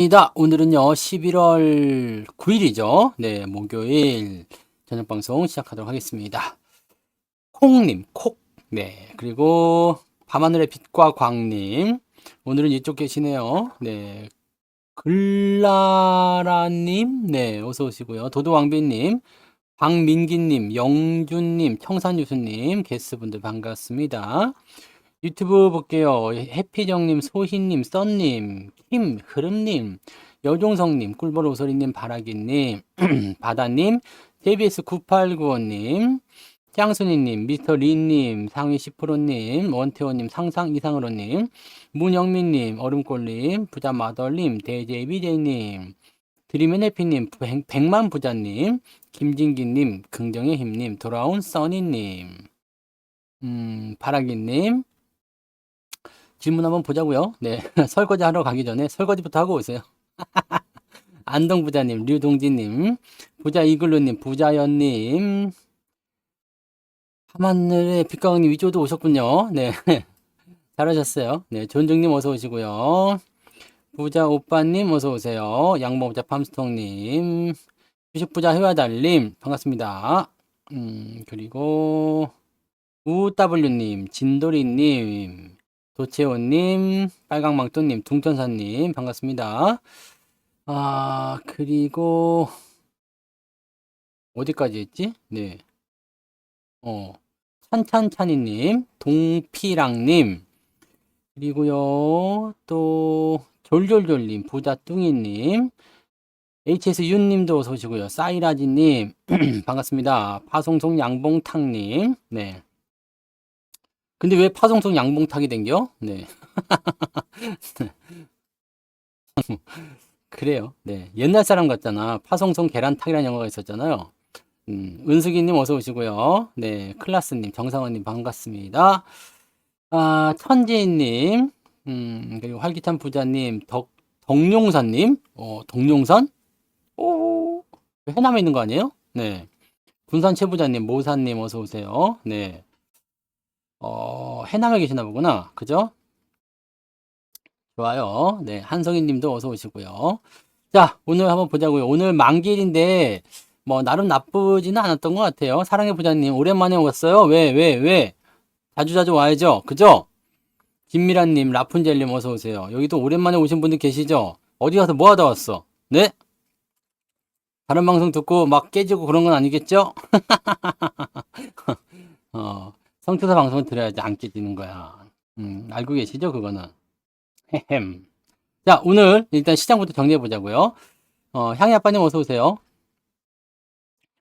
입니다. 오늘은요, 11월 9일이죠. 네, 목요일 저녁 방송 시작하도록 하겠습니다. 콩님, 콕. 네, 그리고 밤하늘의 빛과 광님. 오늘은 이쪽 계시네요. 네, 글라라님. 네, 어서 오시고요. 도도왕비님, 박민기님, 영준님, 청산유수님, 게스트분들 반갑습니다. 유튜브 볼게요. 해피정님, 소희님, 썬님, 킴, 흐름님, 여종성님, 꿀벌 오소리님, 바라기님, 바다님, JBS 9895님, 짱순이님, 미스터 리님, 상위 10%님, 원태호님, 상상 이상으로님, 문영민님, 얼음골님, 부자 마덜님, 대제 BJ님, 드림앤 해피님, 백만 부자님, 김진기님, 긍정의 힘님, 돌아온 써니님, 바라기님, 질문 한번 보자고요. 네, 설거지 하러 가기 전에 설거지부터 하고 오세요. 안동 부자님, 류동진님, 부자 이글루님, 부자연님, 밤하늘의 빛가왕님 위조도 오셨군요. 네, 잘하셨어요. 네, 존중님 어서 오시고요. 부자 오빠님 어서 오세요. 양모부자 팜스통님, 주식부자 회화달님 반갑습니다. 그리고 우W님, 진도리님, 도채호님, 빨강망토님, 둥천사님 반갑습니다. 그리고 어디까지 했지? 네. 찬찬찬이님, 동피랑님, 그리고요, 또, 졸졸졸님, 부자뚱이님, HS윤님도 어서 오시고요. 사이라지님, 반갑습니다. 파송송 양봉탕님, 네. 근데 왜 파송송 양봉탕이 된겨? 네. 그래요. 네. 옛날 사람 같잖아. 파송송 계란탕이라는 영화가 있었잖아요. 은숙이님 어서 오시고요. 네. 클라스님, 정상원님 반갑습니다. 천지인님, 그리고 활기찬 부자님, 덕룡산님, 덕룡산? 오, 해남에 있는 거 아니에요? 네. 군산 최부자님, 모사님 어서 오세요. 네. 해남에 계시나 보구나. 그죠? 좋아요. 네. 한성희 님도 어서 오시고요. 자, 오늘 한번 보자고요. 오늘 만기일인데, 뭐, 나름 나쁘지는 않았던 것 같아요. 사랑의 부자님, 오랜만에 오셨어요? 왜? 자주자주 와야죠. 그죠? 김미란님, 라푼젤님 어서 오세요. 여기도 오랜만에 오신 분들 계시죠? 어디 가서 뭐 하다 왔어? 네? 다른 방송 듣고 막 깨지고 그런 건 아니겠죠? 성투사 방송을 들어야지 안 깨지는 거야. 알고 계시죠? 그거는. 헤헴. 자, 오늘 일단 시장부터 정리해 보자고요. 향이 아빠님 어서 오세요.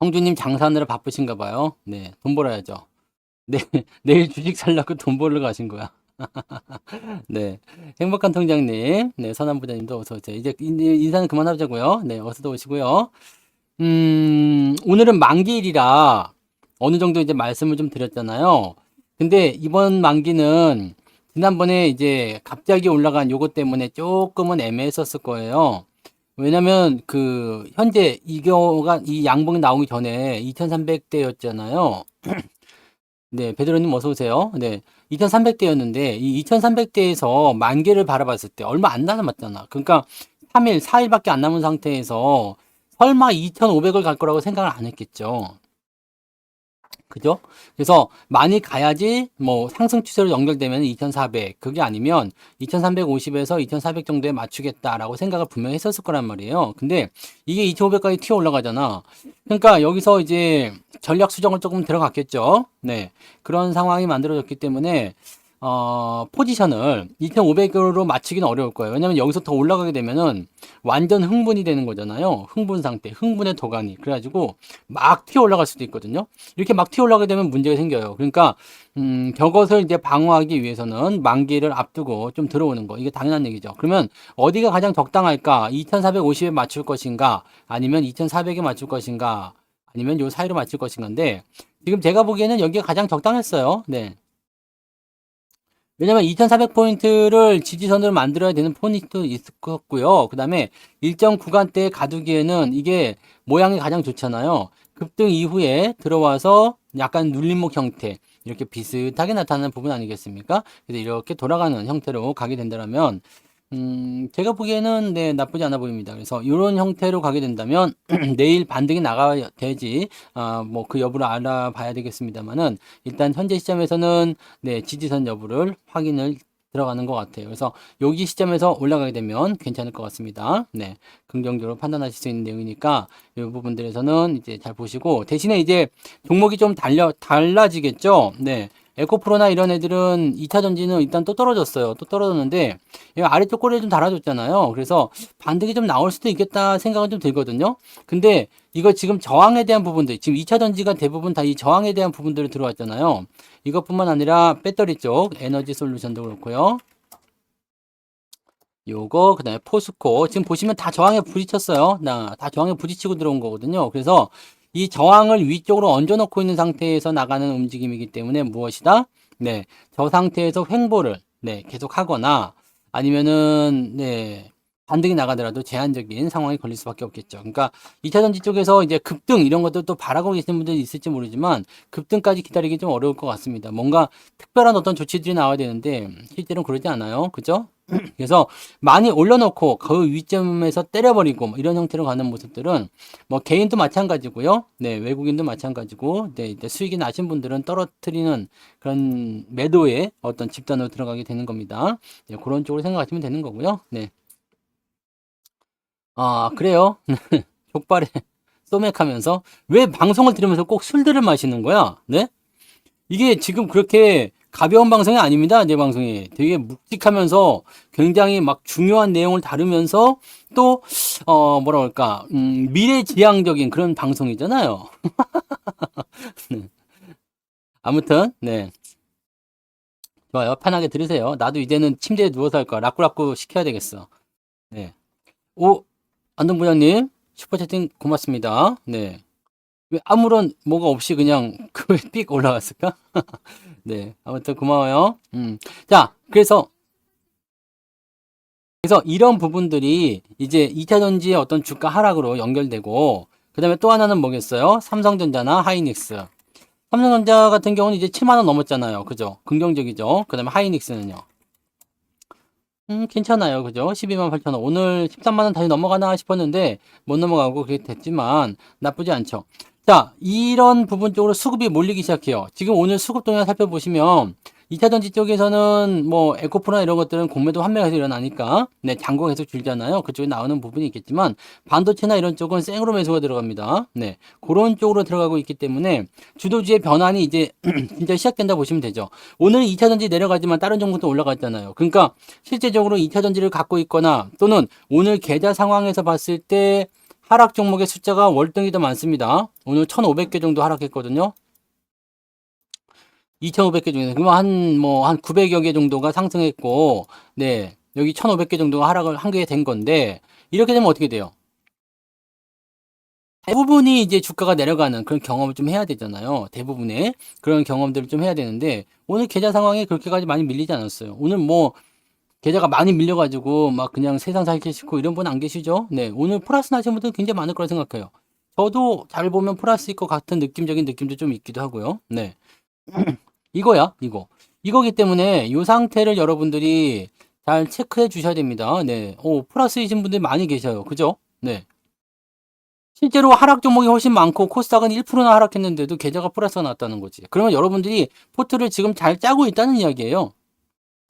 형주님 장사하느라 바쁘신가 봐요. 네, 돈 벌어야죠. 네, 내일 주식 살려고 돈 벌러 가신 거야. 네, 행복한 통장님, 네, 선한부자님도 어서 오세요. 이제 인사는 그만하자고요. 네, 어서도 오시고요. 오늘은 만기일이라 어느 정도 이제 말씀을 좀 드렸잖아요. 근데 이번 만기는 지난번에 이제 갑자기 올라간 요거 때문에 조금은 애매했었을 거예요. 왜냐면 그 현재 이거가 이 양봉이 나오기 전에 2300대였잖아요. 네, 베드로님 어서 오세요. 네, 2300대였는데 이 2300대에서 만개를 바라봤을 때 얼마 안 남았잖아. 그러니까 3일, 4일밖에 안 남은 상태에서 설마 2500을 갈 거라고 생각을 안 했겠죠. 그죠? 그래서 많이 가야지 뭐 상승 추세로 연결되면 2400, 그게 아니면 2350에서 2400 정도에 맞추겠다라고 생각을 분명히 했었을 거란 말이에요. 근데 이게 2500까지 튀어 올라가잖아. 그러니까 여기서 이제 전략 수정을 조금 들어갔겠죠. 네. 그런 상황이 만들어졌기 때문에 포지션을 2500으로 맞추기는 어려울 거예요. 왜냐면 여기서 더 올라가게 되면은 완전 흥분이 되는 거잖아요. 흥분 상태, 흥분의 도가니. 그래가지고 막 튀어 올라갈 수도 있거든요. 이렇게 막 튀어 올라가게 되면 문제가 생겨요. 그러니까, 저것을 이제 방어하기 위해서는 만기를 앞두고 좀 들어오는 거. 이게 당연한 얘기죠. 그러면 어디가 가장 적당할까? 2450에 맞출 것인가? 아니면 2400에 맞출 것인가? 아니면 요 사이로 맞출 것인가인데, 지금 제가 보기에는 여기가 가장 적당했어요. 네. 왜냐면 2400포인트를 지지선으로 만들어야 되는 포인트도 있었고요. 그 다음에 일정 구간대에 가두기에는 이게 모양이 가장 좋잖아요. 급등 이후에 들어와서 약간 눌림목 형태, 이렇게 비슷하게 나타나는 부분 아니겠습니까? 그래서 이렇게 돌아가는 형태로 가게 된다면 제가 보기에는 네, 나쁘지 않아 보입니다. 그래서 이런 형태로 가게 된다면 내일 반등이 나가야 되지. 뭐 그 여부를 알아봐야 되겠습니다만은 일단 현재 시점에서는 네, 지지선 여부를 확인을 들어가는 것 같아요. 그래서 여기 시점에서 올라가게 되면 괜찮을 것 같습니다. 네, 긍정적으로 판단하실 수 있는 내용이니까 이 부분들에서는 이제 잘 보시고 대신에 이제 종목이 좀 달라지겠죠. 네. 에코프로나 이런 애들은 2차 전지는 일단 또 떨어졌어요. 또 떨어졌는데 이 아래쪽 꼬리에 좀 달아줬잖아요. 그래서 반등이 좀 나올 수도 있겠다 생각은 좀 들거든요. 근데 이거 지금 저항에 대한 부분들, 지금 2차 전지가 대부분 다 이 저항에 대한 부분들이 들어왔잖아요. 이것뿐만 아니라 배터리 쪽 에너지 솔루션도 그렇고요. 요거 그다음에 포스코 지금 보시면 다 저항에 부딪혔어요. 다 저항에 부딪히고 들어온 거거든요. 그래서 이 저항을 위쪽으로 얹어놓고 있는 상태에서 나가는 움직임이기 때문에 무엇이다? 네, 저 상태에서 횡보를 네, 계속 하거나 아니면은 네, 반등이 나가더라도 제한적인 상황이 걸릴 수밖에 없겠죠. 그러니까 2차 전지 쪽에서 이제 급등 이런 것도 또 바라고 계시는 분들이 있을지 모르지만 급등까지 기다리기 좀 어려울 것 같습니다. 뭔가 특별한 어떤 조치들이 나와야 되는데 실제로는 그러지 않아요. 그죠? 그래서 많이 올려놓고 그 위점에서 때려버리고 뭐 이런 형태로 가는 모습들은 뭐 개인도 마찬가지고요. 네, 외국인도 마찬가지고, 네, 이제 수익이 나신 분들은 떨어뜨리는 그런 매도에 어떤 집단으로 들어가게 되는 겁니다. 네, 그런 쪽으로 생각하시면 되는 거고요. 네. 그래요. 족발에 소맥하면서 왜 방송을 들으면서 꼭 술들을 마시는 거야? 네? 이게 지금 그렇게 가벼운 방송이 아닙니다. 내 방송이 되게 묵직하면서 굉장히 막 중요한 내용을 다루면서 또 뭐라 그럴까 미래지향적인 그런 방송이잖아요. 네. 아무튼 네, 좋아요. 편하게 들으세요. 나도 이제는 침대에 누워서 할 거야. 라꾸라꾸 시켜야 되겠어. 네. 오, 안동 부장님 슈퍼 채팅 고맙습니다. 네. 왜 아무런 뭐가 없이 그냥 그에 삑 올라갔을까? 네. 아무튼 고마워요. 자, 그래서 이런 부분들이 이제 2차 전지의 어떤 주가 하락으로 연결되고, 그 다음에 또 하나는 뭐겠어요? 삼성전자나 하이닉스. 삼성전자 같은 경우는 이제 7만원 넘었잖아요. 그죠? 긍정적이죠? 그 다음에 하이닉스는요. 괜찮아요. 그죠? 12만 8천원. 오늘 13만원 다시 넘어가나 싶었는데, 못 넘어가고 그게 됐지만, 나쁘지 않죠. 자, 이런 부분 쪽으로 수급이 몰리기 시작해요. 지금 오늘 수급 동향 살펴보시면, 2차 전지 쪽에서는 뭐 에코프로나 이런 것들은 공매도 환매가 계속 일어나니까 네, 잔고가 계속 줄잖아요. 그쪽에 나오는 부분이 있겠지만 반도체나 이런 쪽은 생으로 매수가 들어갑니다. 네, 그런 쪽으로 들어가고 있기 때문에 주도주의 변환이 이제 진짜 시작된다 보시면 되죠. 오늘 2차 전지 내려가지만 다른 종목도 올라갔잖아요. 그러니까 실제적으로 2차 전지를 갖고 있거나 또는 오늘 계좌 상황에서 봤을 때 하락 종목의 숫자가 월등히 더 많습니다. 오늘 1,500개 정도 하락했거든요. 2,500개 중에서 그러면 한 900여 개 정도가 상승했고, 네, 여기 1,500개 정도가 하락을 한 게 된 건데, 이렇게 되면 어떻게 돼요? 대부분이 이제 주가가 내려가는 그런 경험을 좀 해야 되잖아요. 대부분의 그런 경험들을 좀 해야 되는데, 오늘 계좌 상황이 그렇게까지 많이 밀리지 않았어요. 오늘 뭐, 계좌가 많이 밀려가지고, 막 그냥 세상 살기 싫고 이런 분 안 계시죠? 네, 오늘 플러스 나신 분들 굉장히 많을 거라 생각해요. 저도 잘 보면 플러스일 것 같은 느낌적인 느낌도 좀 있기도 하고요. 네. 이거야, 이거. 이거기 때문에 이 상태를 여러분들이 잘 체크해 주셔야 됩니다. 네. 플러스이신 분들이 많이 계셔요. 그죠? 네. 실제로 하락 종목이 훨씬 많고 코스닥은 1%나 하락했는데도 계좌가 플러스가 났다는 거지. 그러면 여러분들이 포트를 지금 잘 짜고 있다는 이야기예요.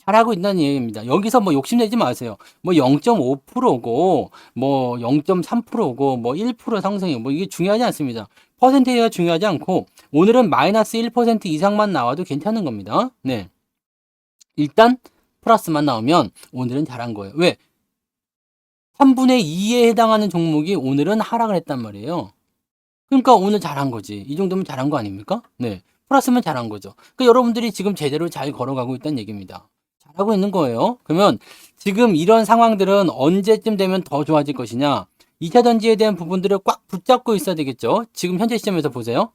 잘하고 있다는 얘기입니다. 여기서 뭐 욕심내지 마세요. 뭐 0.5%고, 뭐 0.3%고, 뭐 1% 상승이고, 뭐 이게 중요하지 않습니다. 퍼센테이지가 중요하지 않고, 오늘은 마이너스 1% 이상만 나와도 괜찮은 겁니다. 네. 일단, 플러스만 나오면 오늘은 잘한 거예요. 왜? 3분의 2에 해당하는 종목이 오늘은 하락을 했단 말이에요. 그러니까 오늘 잘한 거지. 이 정도면 잘한 거 아닙니까? 네. 플러스면 잘한 거죠. 그러니까 여러분들이 지금 제대로 잘 걸어가고 있다는 얘기입니다. 잘하고 있는 거예요. 그러면 지금 이런 상황들은 언제쯤 되면 더 좋아질 것이냐? 2차 전지에 대한 부분들을 꽉 붙잡고 있어야 되겠죠. 지금 현재 시점에서 보세요.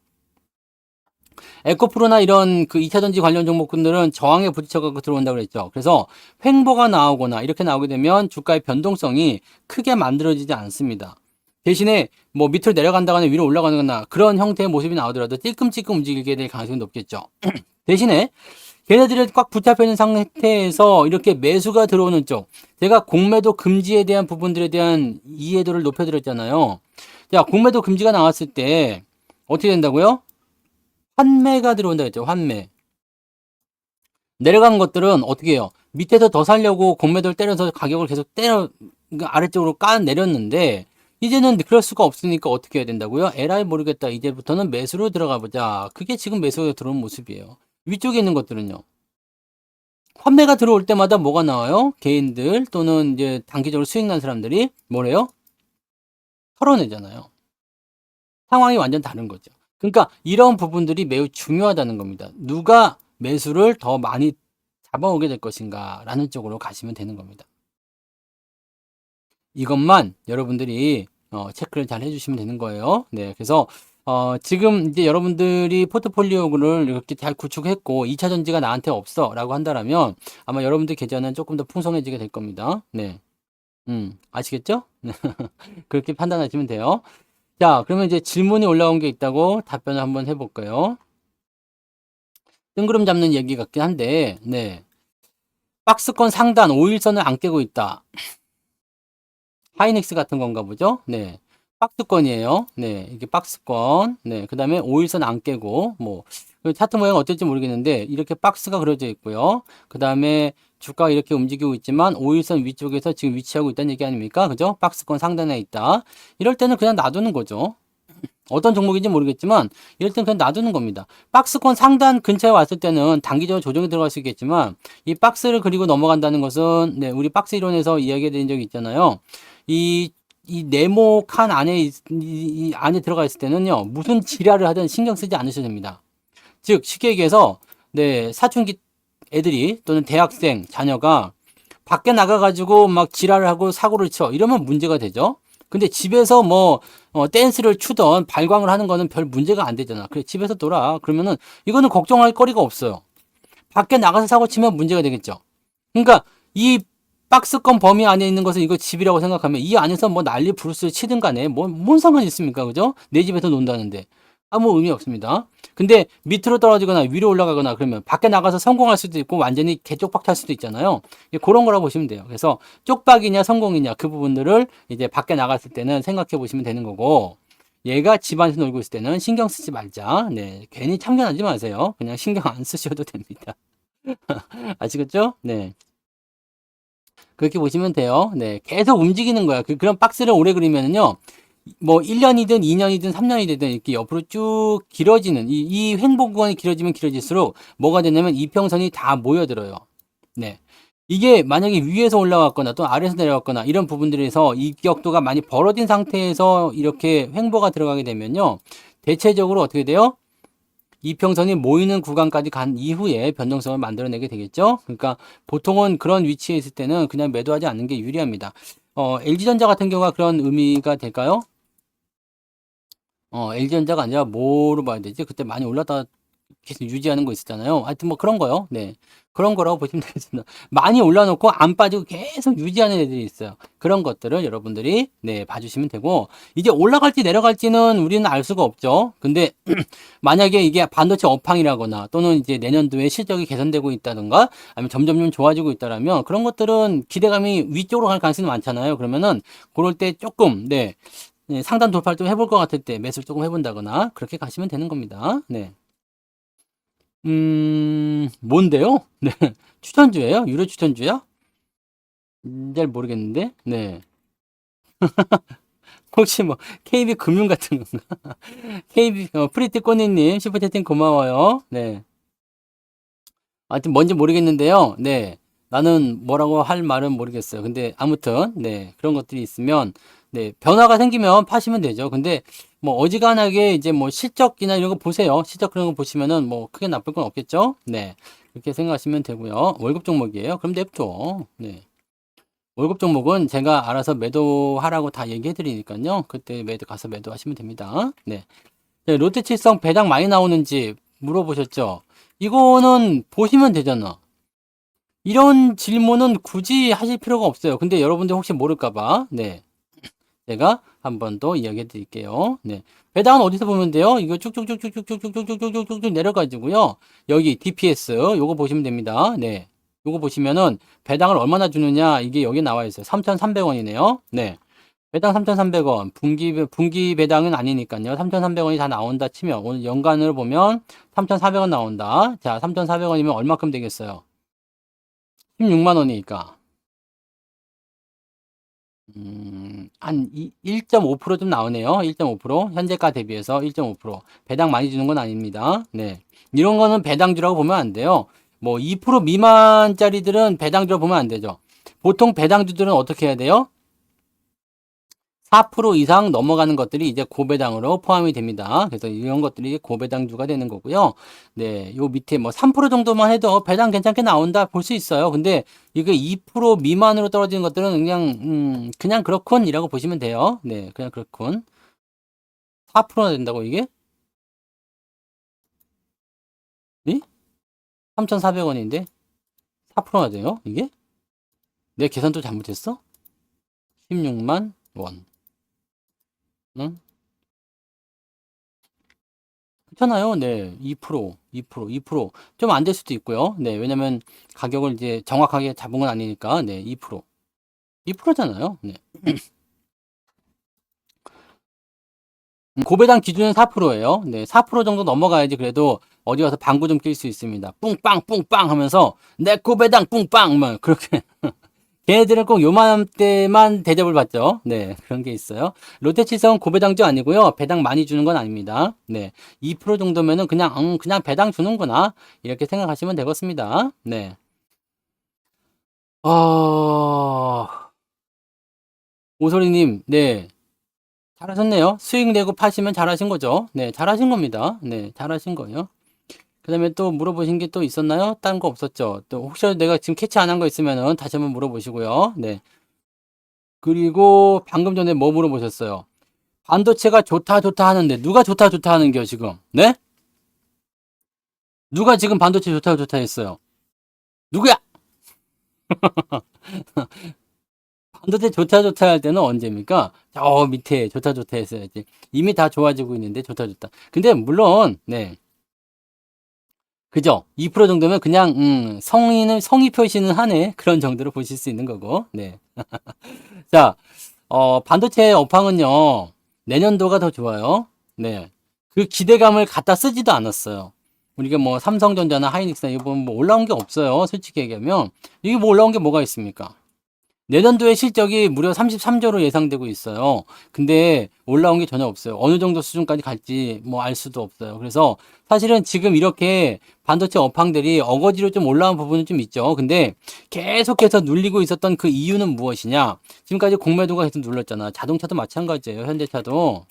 에코프로나 이런 그 2차 전지 관련 종목군들은 저항에 부딪혀갖고 들어온다고 그랬죠. 그래서 횡보가 나오거나 이렇게 나오게 되면 주가의 변동성이 크게 만들어지지 않습니다. 대신에 뭐 밑으로 내려간다거나 위로 올라가거나 그런 형태의 모습이 나오더라도 찔끔찔끔 움직이게 될 가능성이 높겠죠. 대신에 걔네들이 꽉 붙잡혀 있는 상태에서 이렇게 매수가 들어오는 쪽, 제가 공매도 금지에 대한 부분들에 대한 이해도를 높여드렸잖아요. 자, 공매도 금지가 나왔을 때 어떻게 된다고요? 환매가 들어온다 했죠. 환매. 내려간 것들은 어떻게 해요? 밑에서 더 살려고 공매도를 때려서 가격을 계속 그러니까 아래쪽으로 내렸는데 이제는 그럴 수가 없으니까 어떻게 해야 된다고요? 에라이 모르겠다. 이제부터는 매수로 들어가 보자. 그게 지금 매수가 들어온 모습이에요. 위쪽에 있는 것들은요. 환매가 들어올 때마다 뭐가 나와요? 개인들 또는 이제 단기적으로 수익 난 사람들이 뭐래요? 털어내잖아요. 상황이 완전 다른 거죠. 그러니까 이런 부분들이 매우 중요하다는 겁니다. 누가 매수를 더 많이 잡아오게 될 것인가 라는 쪽으로 가시면 되는 겁니다. 이것만 여러분들이 체크를 잘 해주시면 되는 거예요. 네, 그래서 지금 이제 여러분들이 포트폴리오를 이렇게 잘 구축했고 2차 전지가 나한테 없어 라고 한다면 아마 여러분들 계좌는 조금 더 풍성해지게 될 겁니다. 네, 아시겠죠? 그렇게 판단하시면 돼요. 자, 그러면 이제 질문이 올라온 게 있다고 답변을 한번 해볼까요? 뜬구름 잡는 얘기 같긴 한데, 네. 박스권 상단 5일선을 안 깨고 있다. 하이닉스 같은 건가 보죠? 네. 박스권이에요. 네. 이게 박스권. 네. 그 다음에 5일선 안 깨고, 뭐, 차트 모양 어떨지 모르겠는데, 이렇게 박스가 그려져 있고요. 그 다음에 주가가 이렇게 움직이고 있지만, 5일선 위쪽에서 지금 위치하고 있다는 얘기 아닙니까? 그죠? 박스권 상단에 있다. 이럴 때는 그냥 놔두는 거죠. 어떤 종목인지 모르겠지만 이럴 때는 그냥 놔두는 겁니다. 박스권 상단 근처에 왔을 때는 단기적으로 조정이 들어갈 수 있겠지만 이 박스를 그리고 넘어간다는 것은 네, 우리 박스 이론에서 이야기해드린 적이 있잖아요. 이 네모 칸 안에 이 안에 들어가 있을 때는요 무슨 지랄을 하든 신경 쓰지 않으셔도 됩니다. 즉 쉽게 얘기해서 네 사춘기 애들이 또는 대학생 자녀가 밖에 나가가지고 막 지랄을 하고 사고를 쳐 이러면 문제가 되죠. 근데 집에서 뭐 댄스를 추던 발광을 하는 거는 별 문제가 안 되잖아. 그래 집에서 놀아. 그러면은 이거는 걱정할 거리가 없어요. 밖에 나가서 사고 치면 문제가 되겠죠. 그러니까 이 박스권 범위 안에 있는 것은 이거 집이라고 생각하면 이 안에서 뭐 난리 부르스 치든 간에 뭔 상관이 있습니까? 그죠? 내 집에서 논다는데 아무 의미 없습니다. 근데 밑으로 떨어지거나 위로 올라가거나 그러면 밖에 나가서 성공할 수도 있고 완전히 개쪽박탈 수도 있잖아요. 그런 거라고 보시면 돼요. 그래서 쪽박이냐 성공이냐 그 부분들을 이제 밖에 나갔을 때는 생각해 보시면 되는 거고 얘가 집안에서 놀고 있을 때는 신경 쓰지 말자. 네, 괜히 참견하지 마세요. 그냥 신경 안 쓰셔도 됩니다. 아시겠죠? 네. 그렇게 보시면 돼요. 네. 계속 움직이는 거야. 그런 박스를 오래 그리면은요. 뭐 1년이든 2년이든 3년이 되든 이렇게 옆으로 쭉 길어지는 이 횡보 구간이 길어지면 길어질수록 뭐가 되냐면 이평선이 다 모여들어요. 네. 이게 만약에 위에서 올라갔거나 또 아래에서 내려갔거나 이런 부분들에서 이 기억도가 많이 벌어진 상태에서 이렇게 횡보가 들어가게 되면요. 대체적으로 어떻게 돼요? 이평선이 모이는 구간까지 간 이후에 변동성을 만들어내게 되겠죠. 그러니까 보통은 그런 위치에 있을 때는 그냥 매도하지 않는 게 유리합니다. LG전자 같은 경우가 그런 의미가 될까요? LG전자가 아니라 뭐로 봐야 되지? 그때 많이 올랐다 계속 유지하는 거 있었잖아요. 하여튼 뭐 그런 거요. 네. 그런 거라고 보시면 되겠습니다. 많이 올라놓고 안 빠지고 계속 유지하는 애들이 있어요. 그런 것들을 여러분들이 네, 봐주시면 되고 이제 올라갈지 내려갈지는 우리는 알 수가 없죠. 근데 만약에 이게 반도체 업황이라거나 또는 이제 내년도에 실적이 개선되고 있다든가 아니면 점점 좋아지고 있다라면 그런 것들은 기대감이 위쪽으로 갈 가능성이 많잖아요. 그러면은 그럴 때 조금 네, 네, 상단 돌파를 좀 해볼 것 같을 때 매수를 조금 해본다거나 그렇게 가시면 되는 겁니다. 네. 뭔데요? 네. 추천주예요? 유료 추천주야? 잘 모르겠는데. 네. 혹시 뭐 KB 금융 같은 건가? KB 프리티 꼬니님 슈퍼채팅 고마워요. 네. 하여튼 뭔지 모르겠는데요. 네. 나는 뭐라고 할 말은 모르겠어요. 근데 아무튼 네. 그런 것들이 있으면 네. 변화가 생기면 파시면 되죠. 근데 뭐 어지간하게 이제 뭐 실적이나 이런 거 보세요. 실적 그런 거 보시면은 뭐 크게 나쁠 건 없겠죠? 네. 그렇게 생각하시면 되고요. 월급 종목이에요. 그럼 냅둬. 네. 월급 종목은 제가 알아서 매도하라고 다 얘기해 드리니까요. 그때 가서 매도하시면 됩니다. 네. 네, 롯데칠성 배당 많이 나오는지 물어보셨죠? 이거는 보시면 되잖아. 이런 질문은 굳이 하실 필요가 없어요. 근데 여러분들 혹시 모를까봐, 네. 제가 한 번 더 이야기해 드릴게요. 네. 배당은 어디서 보면 돼요? 이거 쭉쭉쭉쭉쭉쭉쭉쭉쭉쭉쭉 내려가지고요. 여기 DPS 요거 보시면 됩니다. 네. 요거 보시면은 배당을 얼마나 주느냐 이게 여기 나와 있어요. 3,300원이네요. 네. 배당 3,300원. 분기 배당은 아니니까요. 3,300원이 다 나온다 치면 오늘 연간으로 보면 3,400원 나온다. 자, 3,400원이면 얼마큼 되겠어요? 16만 원이니까. 한 1.5%좀 나오네요. 1.5%. 현재가 대비해서 1.5%. 배당 많이 주는 건 아닙니다. 네. 이런 거는 배당주라고 보면 안 돼요. 뭐 2% 미만짜리들은 배당주라고 보면 안 되죠. 보통 배당주들은 어떻게 해야 돼요? 4% 이상 넘어가는 것들이 이제 고배당으로 포함이 됩니다. 그래서 이런 것들이 고배당주가 되는 거고요. 네, 요 밑에 뭐 3% 정도만 해도 배당 괜찮게 나온다 볼 수 있어요. 근데 이게 2% 미만으로 떨어지는 것들은 그냥 그렇군이라고 보시면 돼요. 네, 그냥 그렇군. 4%나 된다고 이게? 네? 3,400원인데 4%나 돼요? 이게? 내 계산도 잘못했어? 16만 원. 응? 괜찮아요. 네. 2%, 2%, 2%. 좀 안 될 수도 있고요. 네. 왜냐면 가격을 이제 정확하게 잡은 건 아니니까. 네. 2%. 2%잖아요. 네. 고배당 기준은 4%예요. 네. 4% 정도 넘어가야지 그래도 어디 가서 방구 좀 낄 수 있습니다. 뿡빵, 뿡빵 하면서 내 고배당 뿡빵! 뭐, 그렇게. 걔네들은 꼭 요맘때만 대접을 받죠. 네, 그런 게 있어요. 롯데치성은 고배당주 아니고요. 배당 많이 주는 건 아닙니다. 네, 2% 정도면은 그냥 배당 주는구나. 이렇게 생각하시면 되겠습니다. 네. 어, 오소리님, 네. 잘하셨네요. 수익 내고 파시면 잘하신 거죠. 네, 잘하신 겁니다. 네, 잘하신 거예요. 그 다음에 또 물어보신 게 또 있었나요? 다른 거 없었죠? 또 혹시 내가 지금 캐치 안 한 거 있으면은 다시 한번 물어보시고요. 네. 그리고 방금 전에 뭐 물어보셨어요? 반도체가 좋다 좋다 하는데 누가 좋다 좋다 하는겨 지금? 네? 누가 지금 반도체 좋다 좋다 했어요? 누구야? 반도체 좋다 좋다 할 때는 언제입니까? 저 밑에 좋다 좋다 했어야지. 이미 다 좋아지고 있는데 좋다 좋다. 근데 물론 네. 그죠? 2% 정도면 그냥 성의 표시는 하네. 그런 정도로 보실 수 있는 거고. 네. 자, 반도체 업황은요. 내년도가 더 좋아요. 네. 그 기대감을 갖다 쓰지도 않았어요. 우리가 뭐 삼성전자나 하이닉스나 이거 뭐 올라온 게 없어요. 솔직히 얘기하면. 이게 뭐 올라온 게 뭐가 있습니까? 내년도에 실적이 무려 33조로 예상되고 있어요. 근데 올라온 게 전혀 없어요. 어느 정도 수준까지 갈지 뭐 알 수도 없어요. 그래서 사실은 지금 이렇게 반도체 업황들이 어거지로 좀 올라온 부분은 좀 있죠. 근데 계속해서 눌리고 있었던 그 이유는 무엇이냐? 지금까지 공매도가 계속 눌렀잖아. 자동차도 마찬가지예요. 현대차도.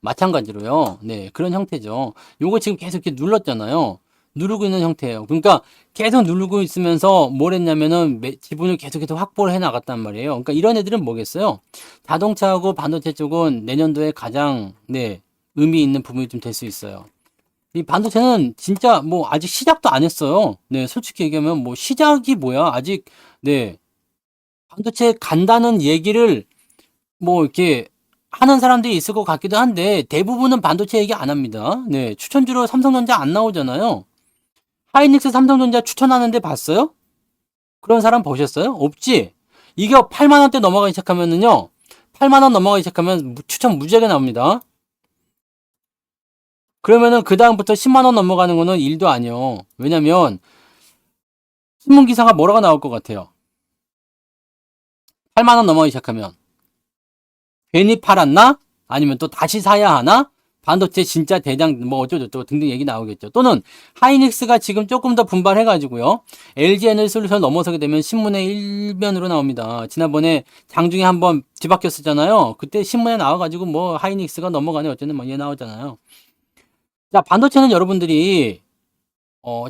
마찬가지로요. 네, 그런 형태죠. 요거 지금 계속 이렇게 눌렀잖아요. 누르고 있는 형태예요. 그러니까 계속 누르고 있으면서 뭘 했냐면은 지분을 계속해서 확보를 해 나갔단 말이에요. 그러니까 이런 애들은 뭐겠어요? 자동차하고 반도체 쪽은 내년도에 가장 네, 의미 있는 부분이 좀 될 수 있어요. 이 반도체는 진짜 뭐 아직 시작도 안 했어요. 네, 솔직히 얘기하면 뭐 시작이 뭐야? 아직 네, 반도체 간다는 얘기를 뭐 이렇게 하는 사람들이 있을 것 같기도 한데 대부분은 반도체 얘기 안 합니다. 네, 추천주로 삼성전자 안 나오잖아요. 하이닉스 삼성전자 추천하는데 봤어요? 그런 사람 보셨어요? 없지? 이게 8만 원대 넘어가기 시작하면은요. 8만 원 넘어가기 시작하면 추천 무지하게 나옵니다. 그러면은 그 다음부터 10만 원 넘어가는 거는 일도 아니요. 왜냐면 신문 기사가 뭐라고 나올 것 같아요. 8만 원 넘어가기 시작하면 괜히 팔았나? 아니면 또 다시 사야 하나? 반도체 진짜 대장 뭐 어쩌고저쩌고 등등 얘기 나오겠죠. 또는 하이닉스가 지금 조금 더 분발해가지고요. LG 에너지솔루션 넘어서게 되면 신문의 일면으로 나옵니다. 지난번에 장중에 한번 뒤바뀌었었잖아요. 그때 신문에 나와가지고 뭐 하이닉스가 넘어가네 어쩌네 뭐 얘 나오잖아요. 자, 반도체는 여러분들이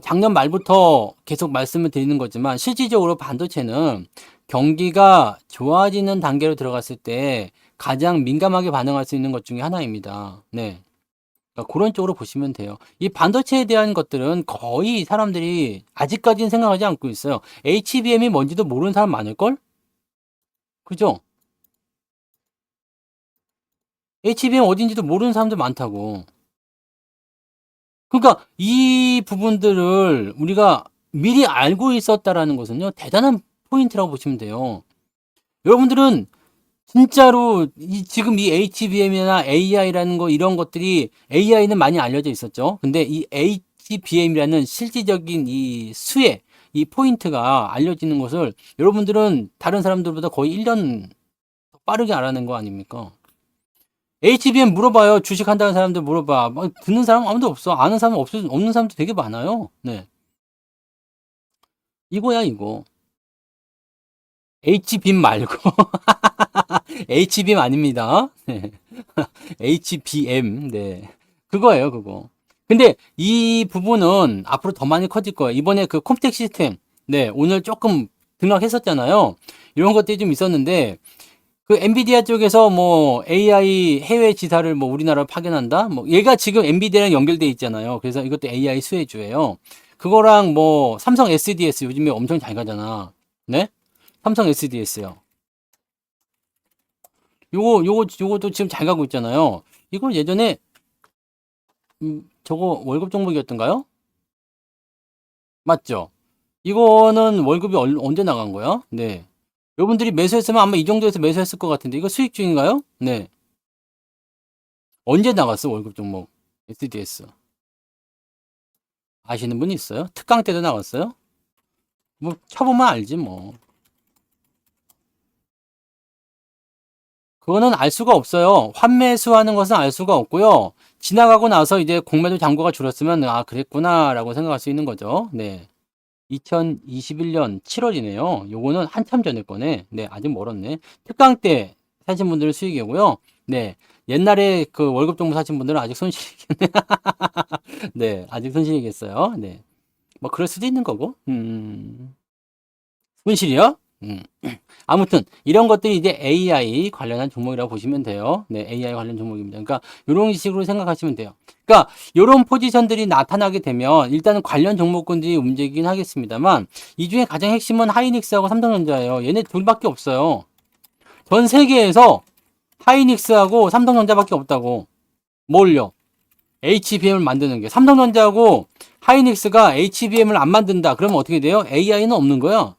작년 말부터 계속 말씀을 드리는 거지만 실질적으로 반도체는 경기가 좋아지는 단계로 들어갔을 때 가장 민감하게 반응할 수 있는 것 중에 하나입니다. 네. 그러니까 그런 쪽으로 보시면 돼요. 이 반도체에 대한 것들은 거의 사람들이 아직까지는 생각하지 않고 있어요. HBM이 뭔지도 모르는 사람 많을걸? 그죠? HBM 어딘지도 모르는 사람들 많다고. 그러니까 이 부분들을 우리가 미리 알고 있었다라는 것은요, 대단한 포인트라고 보시면 돼요. 여러분들은 진짜로 지금 이 HBM이나 AI라는 거 이런 것들이 AI는 많이 알려져 있었죠. 근데 이 HBM이라는 실질적인 이 수의 이 포인트가 알려지는 것을 여러분들은 다른 사람들보다 거의 1년 더 빠르게 알아낸 거 아닙니까? HBM 물어봐요. 주식한다는 사람들 물어봐. 듣는 사람 아무도 없어. 아는 사람 없는 사람도 되게 많아요. 네. 이거야, 이거. HBM 말고. HBM 아닙니다. 네. HBM. 네. 그거예요, 그거. 근데 이 부분은 앞으로 더 많이 커질 거예요. 이번에 그 콤텍 시스템. 네. 오늘 조금 등락했었잖아요. 이런 것들이 좀 있었는데, 그 엔비디아 쪽에서 뭐 AI 해외 지사를 뭐 우리나라로 파견한다? 뭐 얘가 지금 엔비디아랑 연결돼 있잖아요. 그래서 이것도 AI 수혜주예요. 그거랑 뭐 삼성 SDS 요즘에 엄청 잘 가잖아. 네? 삼성 SDS요. 요것도 지금 잘 가고 있잖아요. 이거 예전에 저거 월급 종목이었던가요? 맞죠? 이거는 월급이 언제 나간 거야? 네. 여러분들이 매수했으면 아마 이 정도에서 매수했을 것 같은데 이거 수익 중인가요? 네. 언제 나갔어 월급 종목 SDS? 아시는 분 있어요? 특강 때도 나갔어요? 뭐 쳐보면 알지 뭐. 그거는 알 수가 없어요. 환매수하는 것은 알 수가 없고요. 지나가고 나서 이제 공매도 잔고가 줄었으면 아 그랬구나라고 생각할 수 있는 거죠. 네. 2021년 7월이네요. 요거는 한참 전에 거네. 네, 아직 멀었네. 특강 때 사신 분들은 수익이고요. 네. 옛날에 그 월급 정보 사신 분들은 아직 손실이겠네. 네, 아직 손실이겠어요. 네. 뭐 그럴 수도 있는 거고. 손실이요? 아무튼 이런 것들이 이제 AI 관련한 종목이라고 보시면 돼요. 네, AI 관련 종목입니다. 그러니까 이런 식으로 생각하시면 돼요. 그러니까 이런 포지션들이 나타나게 되면 일단은 관련 종목군들이 움직이긴 하겠습니다만 이 중에 가장 핵심은 하이닉스하고 삼성전자예요. 얘네 둘밖에 없어요. 전 세계에서 하이닉스하고 삼성전자밖에 없다고. 뭘요? HBM을 만드는 게. 삼성전자하고 하이닉스가 HBM을 안 만든다. 그러면 어떻게 돼요? AI는 없는 거야.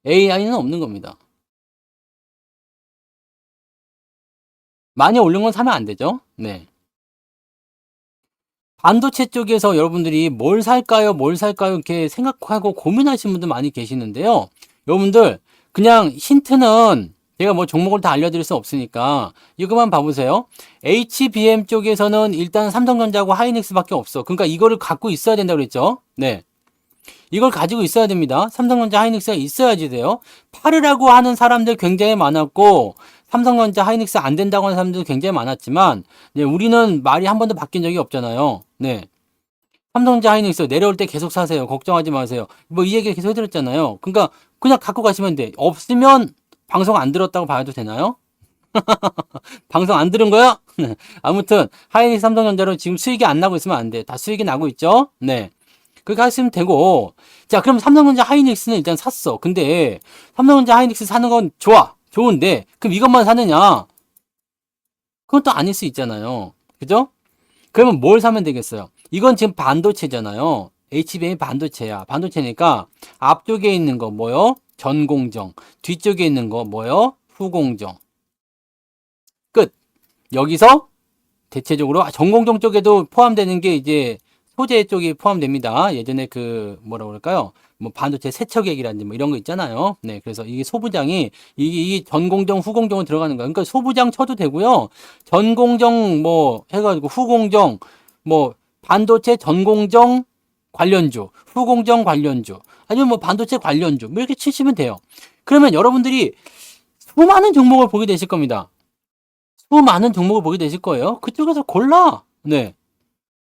AI는 없는 겁니다. 많이 오른 건 사면 안 되죠. 네. 반도체 쪽에서 여러분들이 뭘 살까요? 뭘 살까요? 이렇게 생각하고 고민하시는 분들 많이 계시는데요. 여러분들, 그냥 힌트는 제가 뭐 종목을 다 알려드릴 수 없으니까 이거만 봐보세요. HBM 쪽에서는 일단 삼성전자하고 하이닉스밖에 없어. 그러니까 이거를 갖고 있어야 된다고 그랬죠. 네. 이걸 가지고 있어야 됩니다. 삼성전자 하이닉스가 있어야지 돼요. 팔으라고 하는 사람들 굉장히 많았고 삼성전자 하이닉스 안 된다고 하는 사람들도 굉장히 많았지만 네, 우리는 말이 한 번도 바뀐 적이 없잖아요. 네. 삼성전자 하이닉스 내려올 때 계속 사세요. 걱정하지 마세요. 뭐 이 얘기 계속 해드렸잖아요. 그러니까 그냥 갖고 가시면 돼. 없으면 방송 안 들었다고 봐도 되나요? 방송 안 들은 거야? 아무튼 하이닉스 삼성전자로 지금 수익이 안 나고 있으면 안 돼. 다 수익이 나고 있죠? 네. 그렇게 하시면 되고 자 그럼 삼성전자 하이닉스는 일단 샀어. 근데 삼성전자 하이닉스 사는 건 좋아. 좋은데 그럼 이것만 사느냐? 그건 또 아닐 수 있잖아요. 그죠? 그러면 뭘 사면 되겠어요? 이건 지금 반도체잖아요. HBM이 반도체야. 반도체니까 앞쪽에 있는 거 뭐요? 전공정. 뒤쪽에 있는 거 뭐요? 후공정. 끝. 여기서 대체적으로 전공정 쪽에도 포함되는 게 이제 소재 쪽이 포함됩니다. 예전에 그 뭐라 그럴까요? 뭐 반도체 세척액이라든지 뭐 이런 거 있잖아요. 네, 그래서 이게 소부장이 이 전공정, 후공정으로 들어가는 거예요. 그러니까 소부장 쳐도 되고요. 전공정 뭐 해가지고 후공정 뭐 반도체 전공정 관련주, 후공정 관련주, 아니면 뭐 반도체 관련주 뭐 이렇게 치시면 돼요. 그러면 여러분들이 수많은 종목을 보게 되실 겁니다. 수많은 종목을 보게 되실 거예요. 그쪽에서 골라. 네.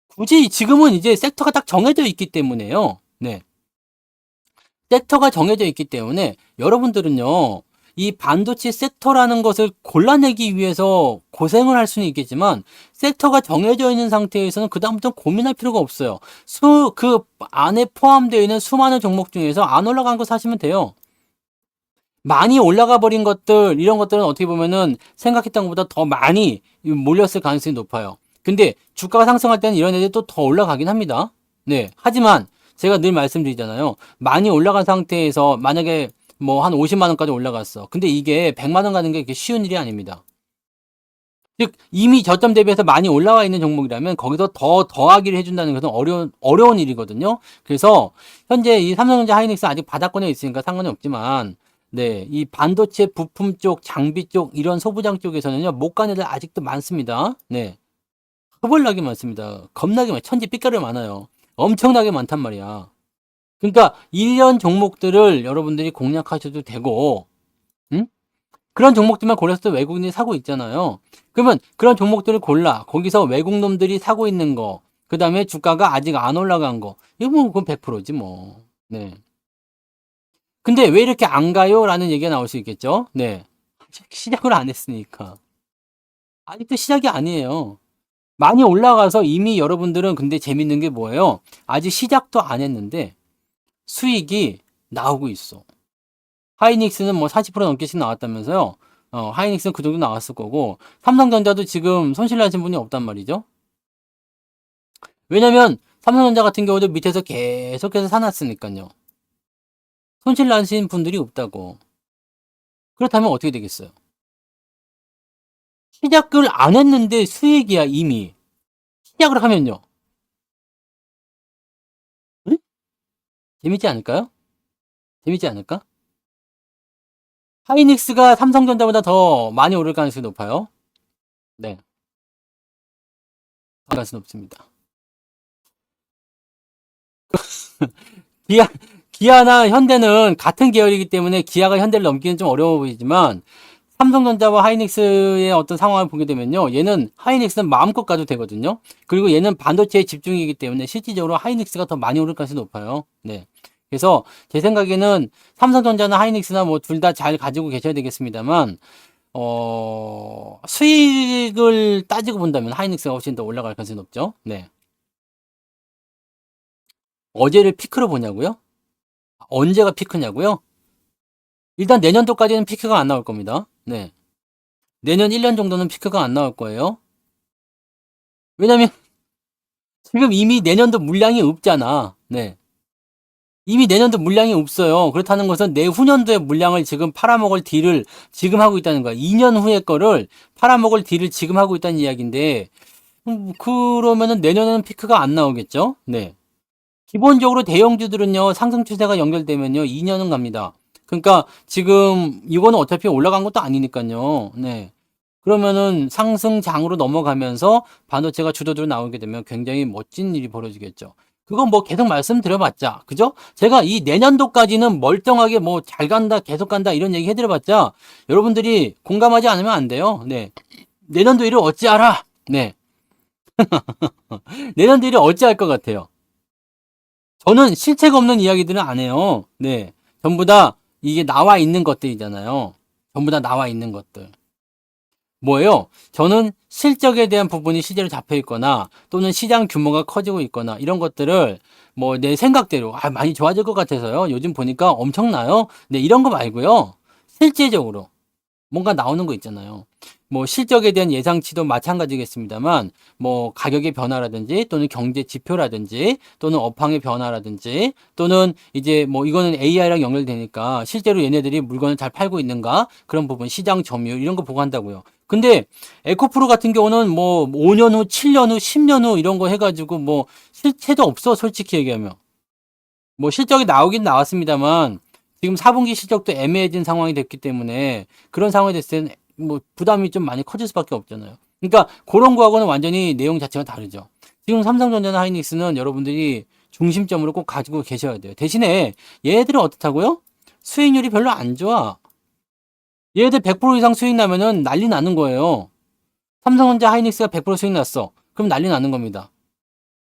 굳이 지금은 이제 섹터가 딱 정해져 있기 때문에요. 네. 섹터가 정해져 있기 때문에 여러분들은요, 이 반도체 섹터라는 것을 골라내기 위해서 고생을 할 수는 있겠지만, 섹터가 정해져 있는 상태에서는 그다음부터 고민할 필요가 없어요. 그 안에 포함되어 있는 수많은 종목 중에서 안 올라간 거 사시면 돼요. 많이 올라가 버린 것들, 이런 것들은 어떻게 보면은 생각했던 것보다 더 많이 몰렸을 가능성이 높아요. 근데 주가가 상승할 때는 이런 애들이 또 더 올라가긴 합니다. 네. 하지만 제가 늘 말씀드리잖아요. 많이 올라간 상태에서 만약에 뭐 한 50만 원까지 올라갔어. 근데 이게 100만 원 가는 게 쉬운 일이 아닙니다. 즉 이미 저점 대비해서 많이 올라와 있는 종목이라면 거기서 더 더하기를 해준다는 것은 어려운 일이거든요. 그래서 현재 이 삼성전자 하이닉스 아직 바닥권에 있으니까 상관이 없지만 네, 이 반도체 부품 쪽, 장비 쪽 이런 소부장 쪽에서는요 못 간 애들 아직도 많습니다. 네, 허벌나게 많습니다. 겁나게 많, 천지 삐까리 많아요. 엄청나게 많단 말이야. 그러니까 1년 종목들을 여러분들이 공략하셔도 되고, 응? 그런 종목들만 골라서 외국인이 사고 있잖아요. 그러면 그런 종목들을 골라. 거기서 외국 놈들이 사고 있는 거. 그 다음에 주가가 아직 안 올라간 거. 이거 뭐, 그건 100%지 뭐. 네. 근데 왜 이렇게 안 가요? 라는 얘기가 나올 수 있겠죠? 네. 시작을 안 했으니까. 아직도 시작이 아니에요. 많이 올라가서 이미 여러분들은 근데 재밌는 게 뭐예요? 아직 시작도 안 했는데 수익이 나오고 있어. 하이닉스는 뭐 40% 넘게씩 나왔다면서요. 하이닉스는 그 정도 나왔을 거고 삼성전자도 지금 손실 나신 분이 없단 말이죠. 왜냐면 삼성전자 같은 경우도 밑에서 계속해서 사놨으니까요. 손실 나신 분들이 없다고. 그렇다면 어떻게 되겠어요? 시작을 안 했는데 수익이야 이미. 시작을 하면요. 응? 재밌지 않을까요? 재밌지 않을까? 하이닉스가 삼성전자보다 더 많이 오를 가능성이 높아요. 네. 가능성이 높습니다. 기아, 기아나 현대는 같은 계열이기 때문에 기아가 현대를 넘기는 좀 어려워 보이지만 삼성전자와 하이닉스의 어떤 상황을 보게 되면요. 얘는 하이닉스는 마음껏 가도 되거든요. 그리고 얘는 반도체에 집중이기 때문에 실질적으로 하이닉스가 더 많이 오를 가능성이 높아요. 네. 그래서 제 생각에는 삼성전자나 하이닉스나 뭐 둘 다 잘 가지고 계셔야 되겠습니다만 수익을 따지고 본다면 하이닉스가 훨씬 더 올라갈 가능성이 높죠. 네. 어제를 피크로 보냐고요? 언제가 피크냐고요? 일단 내년도까지는 피크가 안 나올 겁니다. 네. 내년 1년 정도는 피크가 안 나올 거예요. 왜냐면 지금 이미 내년도 물량이 없잖아. 네. 이미 내년도 물량이 없어요. 그렇다는 것은 내후년도에 물량을 지금 팔아먹을 딜을 지금 하고 있다는 거야. 2년 후에 거를 팔아먹을 딜을 지금 하고 있다는 이야기인데, 그러면은 내년에는 피크가 안 나오겠죠? 네. 기본적으로 대형주들은요, 상승 추세가 연결되면요, 2년은 갑니다. 그러니까 지금 이거는 어차피 올라간 것도 아니니까요. 네. 그러면은 상승장으로 넘어가면서 반도체가 주도주로 나오게 되면 굉장히 멋진 일이 벌어지겠죠. 그건 뭐 계속 말씀드려봤자, 그죠? 제가 이 내년도까지는 멀쩡하게 뭐 잘 간다, 계속 간다 이런 얘기 해드려봤자 여러분들이 공감하지 않으면 안 돼요. 네. 내년도 일을 어찌하라. 네. 내년도 일을 어찌할 것 같아요. 저는 실체가 없는 이야기들은 안 해요. 네. 전부 다 이게 나와 있는 것들이잖아요. 전부 다 나와 있는 것들. 뭐예요? 저는 실적에 대한 부분이 실제로 잡혀 있거나 또는 시장 규모가 커지고 있거나 이런 것들을 뭐 내 생각대로 많이 좋아질 것 같아서요. 요즘 보니까 엄청나요. 네, 이런 거 말고요. 실제적으로 뭔가 나오는 거 있잖아요. 뭐 실적에 대한 예상치도 마찬가지겠습니다만 뭐 가격의 변화라든지 또는 경제 지표라든지 또는 업황의 변화라든지 또는 이제 뭐 이거는 AI랑 연결되니까 실제로 얘네들이 물건을 잘 팔고 있는가 그런 부분 시장 점유율 이런 거 보고 한다고요. 근데 에코프로 같은 경우는 뭐 5년 후, 7년 후, 10년 후 이런 거 해가지고 뭐 실체도 없어 솔직히 얘기하면 뭐 실적이 나오긴 나왔습니다만 지금 4분기 실적도 애매해진 상황이 됐기 때문에 그런 상황이 됐을 때는 뭐 부담이 좀 많이 커질 수밖에 없잖아요. 그러니까 그런 거하고는 완전히 내용 자체가 다르죠. 지금 삼성전자나 하이닉스는 여러분들이 중심점으로 꼭 가지고 계셔야 돼요. 대신에 얘들은 어떻다고요? 수익률이 별로 안 좋아. 얘들 100% 이상 수익 나면은 난리 나는 거예요. 삼성전자 하이닉스가 100% 수익 났어. 그럼 난리 나는 겁니다.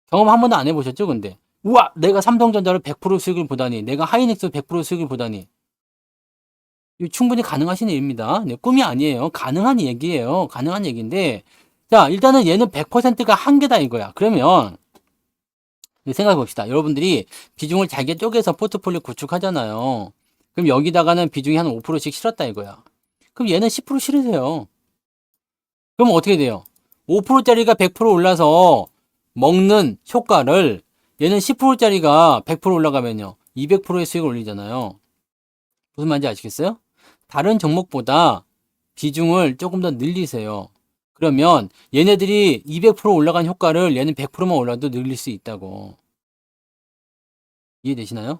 경험 한 번도 안 해보셨죠, 근데? 우와, 내가 삼성전자를 100% 수익을 보다니, 내가 하이닉스 100% 수익을 보다니. 이거 충분히 가능하신 일입니다. 네, 꿈이 아니에요. 가능한 얘기예요. 가능한 얘기인데, 자, 일단은 얘는 100%가 한계다 이거야. 그러면, 생각해 봅시다. 여러분들이 비중을 잘게 쪼개서 포트폴리오 구축하잖아요. 그럼 여기다가는 비중이 한 5%씩 실었다 이거야. 그럼 얘는 10% 실으세요. 그럼 어떻게 돼요? 5%짜리가 100% 올라서 먹는 효과를 얘는 10%짜리가 100% 올라가면요. 200%의 수익을 올리잖아요. 무슨 말인지 아시겠어요? 다른 종목보다 비중을 조금 더 늘리세요. 그러면 얘네들이 200% 올라간 효과를 얘는 100%만 올라도 늘릴 수 있다고. 이해되시나요?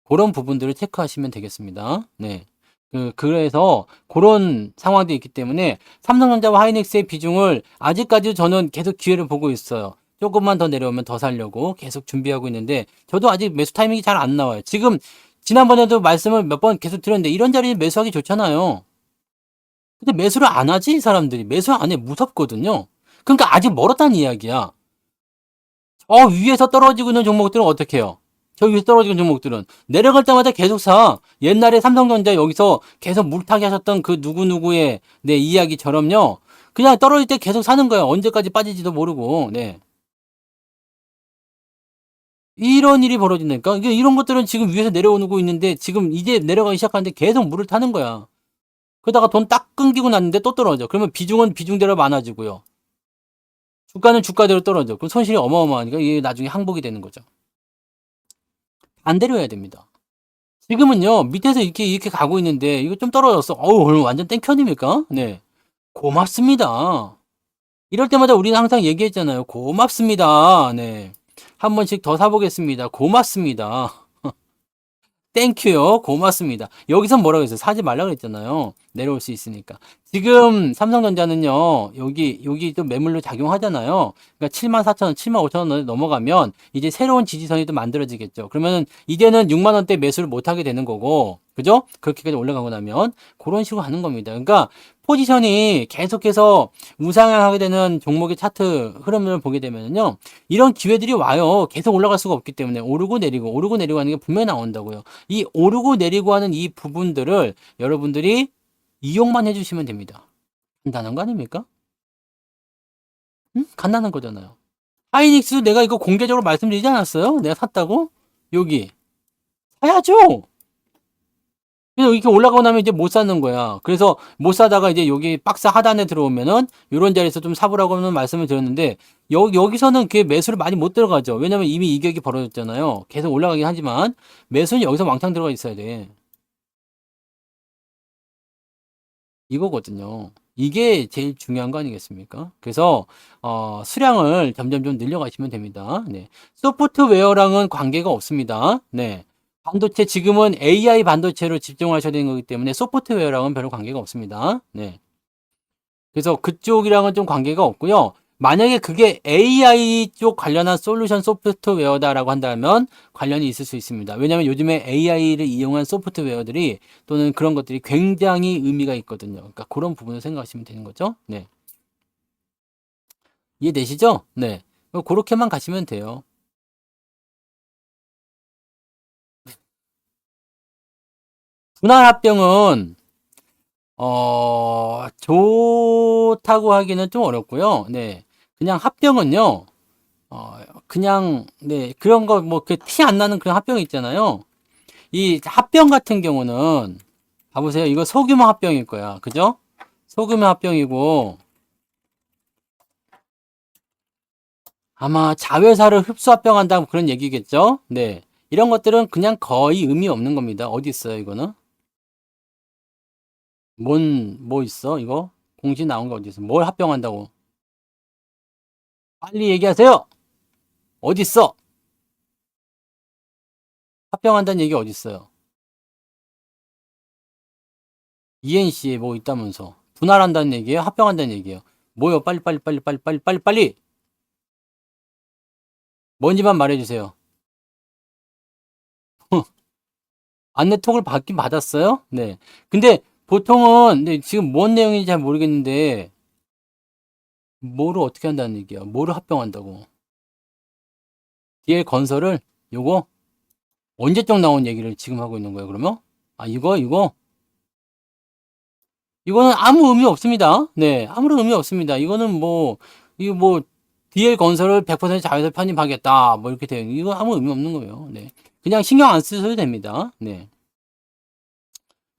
그런 부분들을 체크하시면 되겠습니다. 네. 그래서 그런 상황도 있기 때문에 삼성전자와 하이닉스의 비중을 아직까지 저는 계속 기회를 보고 있어요. 조금만 더 내려오면 더 살려고 계속 준비하고 있는데 저도 아직 매수 타이밍이 잘 안 나와요. 지금 지난번에도 말씀을 몇 번 계속 드렸는데 이런 자리에 매수하기 좋잖아요. 근데 매수를 안 하지 이 사람들이. 매수 안 해. 무섭거든요. 그러니까 아직 멀었다는 이야기야. 위에서 떨어지고 있는 종목들은 어떻게 해요? 저 위에서 떨어지는 종목들은 내려갈 때마다 계속 사. 옛날에 삼성전자 여기서 계속 물타기 하셨던 그 누구누구의 네, 이야기처럼요. 그냥 떨어질 때 계속 사는 거예요. 언제까지 빠질지도 모르고. 네. 이런 일이 벌어진다니까. 이런 것들은 지금 위에서 내려오고 있는데 지금 이제 내려가기 시작하는데 계속 물을 타는 거야. 그러다가 돈 딱 끊기고 났는데 또 떨어져. 그러면 비중은 비중대로 많아지고요. 주가는 주가대로 떨어져. 그럼 손실이 어마어마하니까 이게 나중에 항복이 되는 거죠. 반대로 해야 됩니다. 지금은요, 밑에서 이렇게 가고 있는데, 이거 좀 떨어졌어. 오늘 완전 땡큐아닙니까? 네. 고맙습니다. 이럴 때마다 우리는 항상 얘기했잖아요. 고맙습니다. 네. 한 번씩 더 사보겠습니다. 고맙습니다. 땡큐요. 고맙습니다. 여기서 뭐라고 했어요? 사지 말라고 그랬잖아요. 내려올 수 있으니까. 지금 삼성전자는요, 여기 또 매물로 작용하잖아요. 그러니까 74,000원, 75,000원에 넘어가면 이제 새로운 지지선이 또 만들어지겠죠. 그러면은 이제는 6만원대 매수를 못하게 되는 거고, 그죠? 그렇게까지 올라가고 나면 그런 식으로 하는 겁니다. 그러니까 포지션이 계속해서 우상향하게 되는 종목의 차트 흐름을 보게 되면요. 이런 기회들이 와요. 계속 올라갈 수가 없기 때문에 오르고 내리고 하는 게 분명히 나온다고요. 이 오르고 내리고 하는 이 부분들을 여러분들이 이용만 해주시면 됩니다. 간단한 거 아닙니까? 응? 간단한 거잖아요. 하이닉스 내가 이거 공개적으로 말씀드리지 않았어요? 내가 샀다고? 여기. 사야죠! 그래서 이렇게 올라가고 나면 이제 못 사는 거야. 그래서 못 사다가 이제 여기 박스 하단에 들어오면은 이런 자리에서 좀 사보라고는 말씀을 드렸는데 여기서는 그 매수를 많이 못 들어가죠. 왜냐면 이미 이격이 벌어졌잖아요. 계속 올라가긴 하지만 매수는 여기서 왕창 들어가 있어야 돼. 이거거든요. 이게 제일 중요한 거 아니겠습니까? 그래서 수량을 점점 좀 늘려가시면 됩니다. 네. 소프트웨어랑은 관계가 없습니다. 네. 반도체 지금은 AI 반도체로 집중하셔야 되는 거기 때문에 소프트웨어랑은 별로 관계가 없습니다. 네. 그래서 그쪽이랑은 좀 관계가 없고요. 만약에 그게 AI 쪽 관련한 솔루션 소프트웨어다라고 한다면 관련이 있을 수 있습니다. 왜냐하면 요즘에 AI를 이용한 소프트웨어들이 또는 그런 것들이 굉장히 의미가 있거든요. 그러니까 그런 부분을 생각하시면 되는 거죠. 네. 이해되시죠? 네. 그렇게만 가시면 돼요. 분할 합병은 좋다고 하기는 좀 어렵고요. 네. 그냥 합병은요. 그냥 네, 그런 거 뭐 그 티 안 나는 그런 합병 있잖아요. 이 합병 같은 경우는 봐보세요. 이거 소규모 합병일 거야. 그죠? 소규모 합병이고 아마 자회사를 흡수 합병한다고 그런 얘기겠죠? 네. 이런 것들은 그냥 거의 의미 없는 겁니다. 어디 있어요, 이거는? 뭐 있어, 이거? 공지 나온 게 어디 있어? 뭘 합병한다고? 빨리 얘기하세요! 어디 있어? 합병한다는 얘기 어디 있어요? ENC에 뭐 있다면서. 분할한다는 얘기예요? 합병한다는 얘기예요? 뭐요? 빨리! 뭔지만 말해주세요. 안내톡을 받긴 받았어요? 네. 근데 보통은 네, 지금 뭔 내용인지 잘 모르겠는데 뭐를 어떻게 한다는 얘기야? 뭐를 합병한다고? DL 건설을 요거 언제적 나온 얘기를 지금 하고 있는 거예요, 그러면? 이거는 아무 의미 없습니다. 네, 아무런 의미 없습니다. 이거 뭐 DL 건설을 100% 자회사 편입하겠다. 뭐 이렇게 돼요. 이거 아무 의미 없는 거예요. 네. 그냥 신경 안 쓰셔도 됩니다. 네.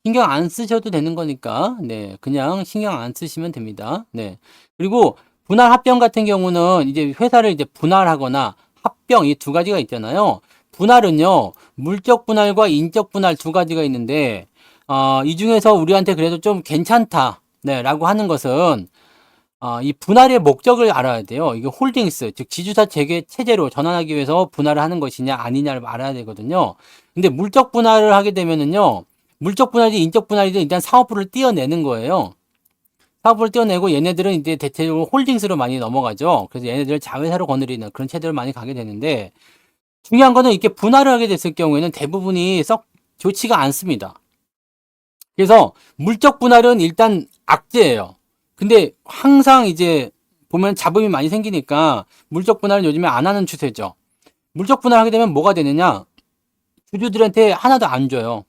신경 안 쓰셔도 되는 거니까, 네. 그냥 신경 안 쓰시면 됩니다. 네. 그리고 분할 합병 같은 경우는 이제 회사를 이제 분할하거나 합병 이 두 가지가 있잖아요. 분할은요, 물적 분할과 인적 분할 두 가지가 있는데, 이 중에서 우리한테 그래도 좀 괜찮다, 네, 라고 하는 것은, 이 분할의 목적을 알아야 돼요. 이게 홀딩스, 즉 지주사 재개 체제로 전환하기 위해서 분할을 하는 것이냐 아니냐를 알아야 되거든요. 근데 물적 분할을 하게 되면은요, 물적 분할이든 인적 분할이든 일단 사업부를 떼어내는 거예요. 사업부를 떼어내고 얘네들은 이제 대체적으로 홀딩스로 많이 넘어가죠. 그래서 얘네들을 자회사로 거느리는 그런 체제로 많이 가게 되는데, 중요한 거는 이렇게 분할을 하게 됐을 경우에는 대부분이 썩 좋지가 않습니다. 그래서 물적 분할은 일단 악재예요. 근데 항상 이제 보면 잡음이 많이 생기니까 물적 분할은 요즘에 안 하는 추세죠. 물적 분할하게 되면 뭐가 되느냐? 주주들한테 하나도 안 줘요.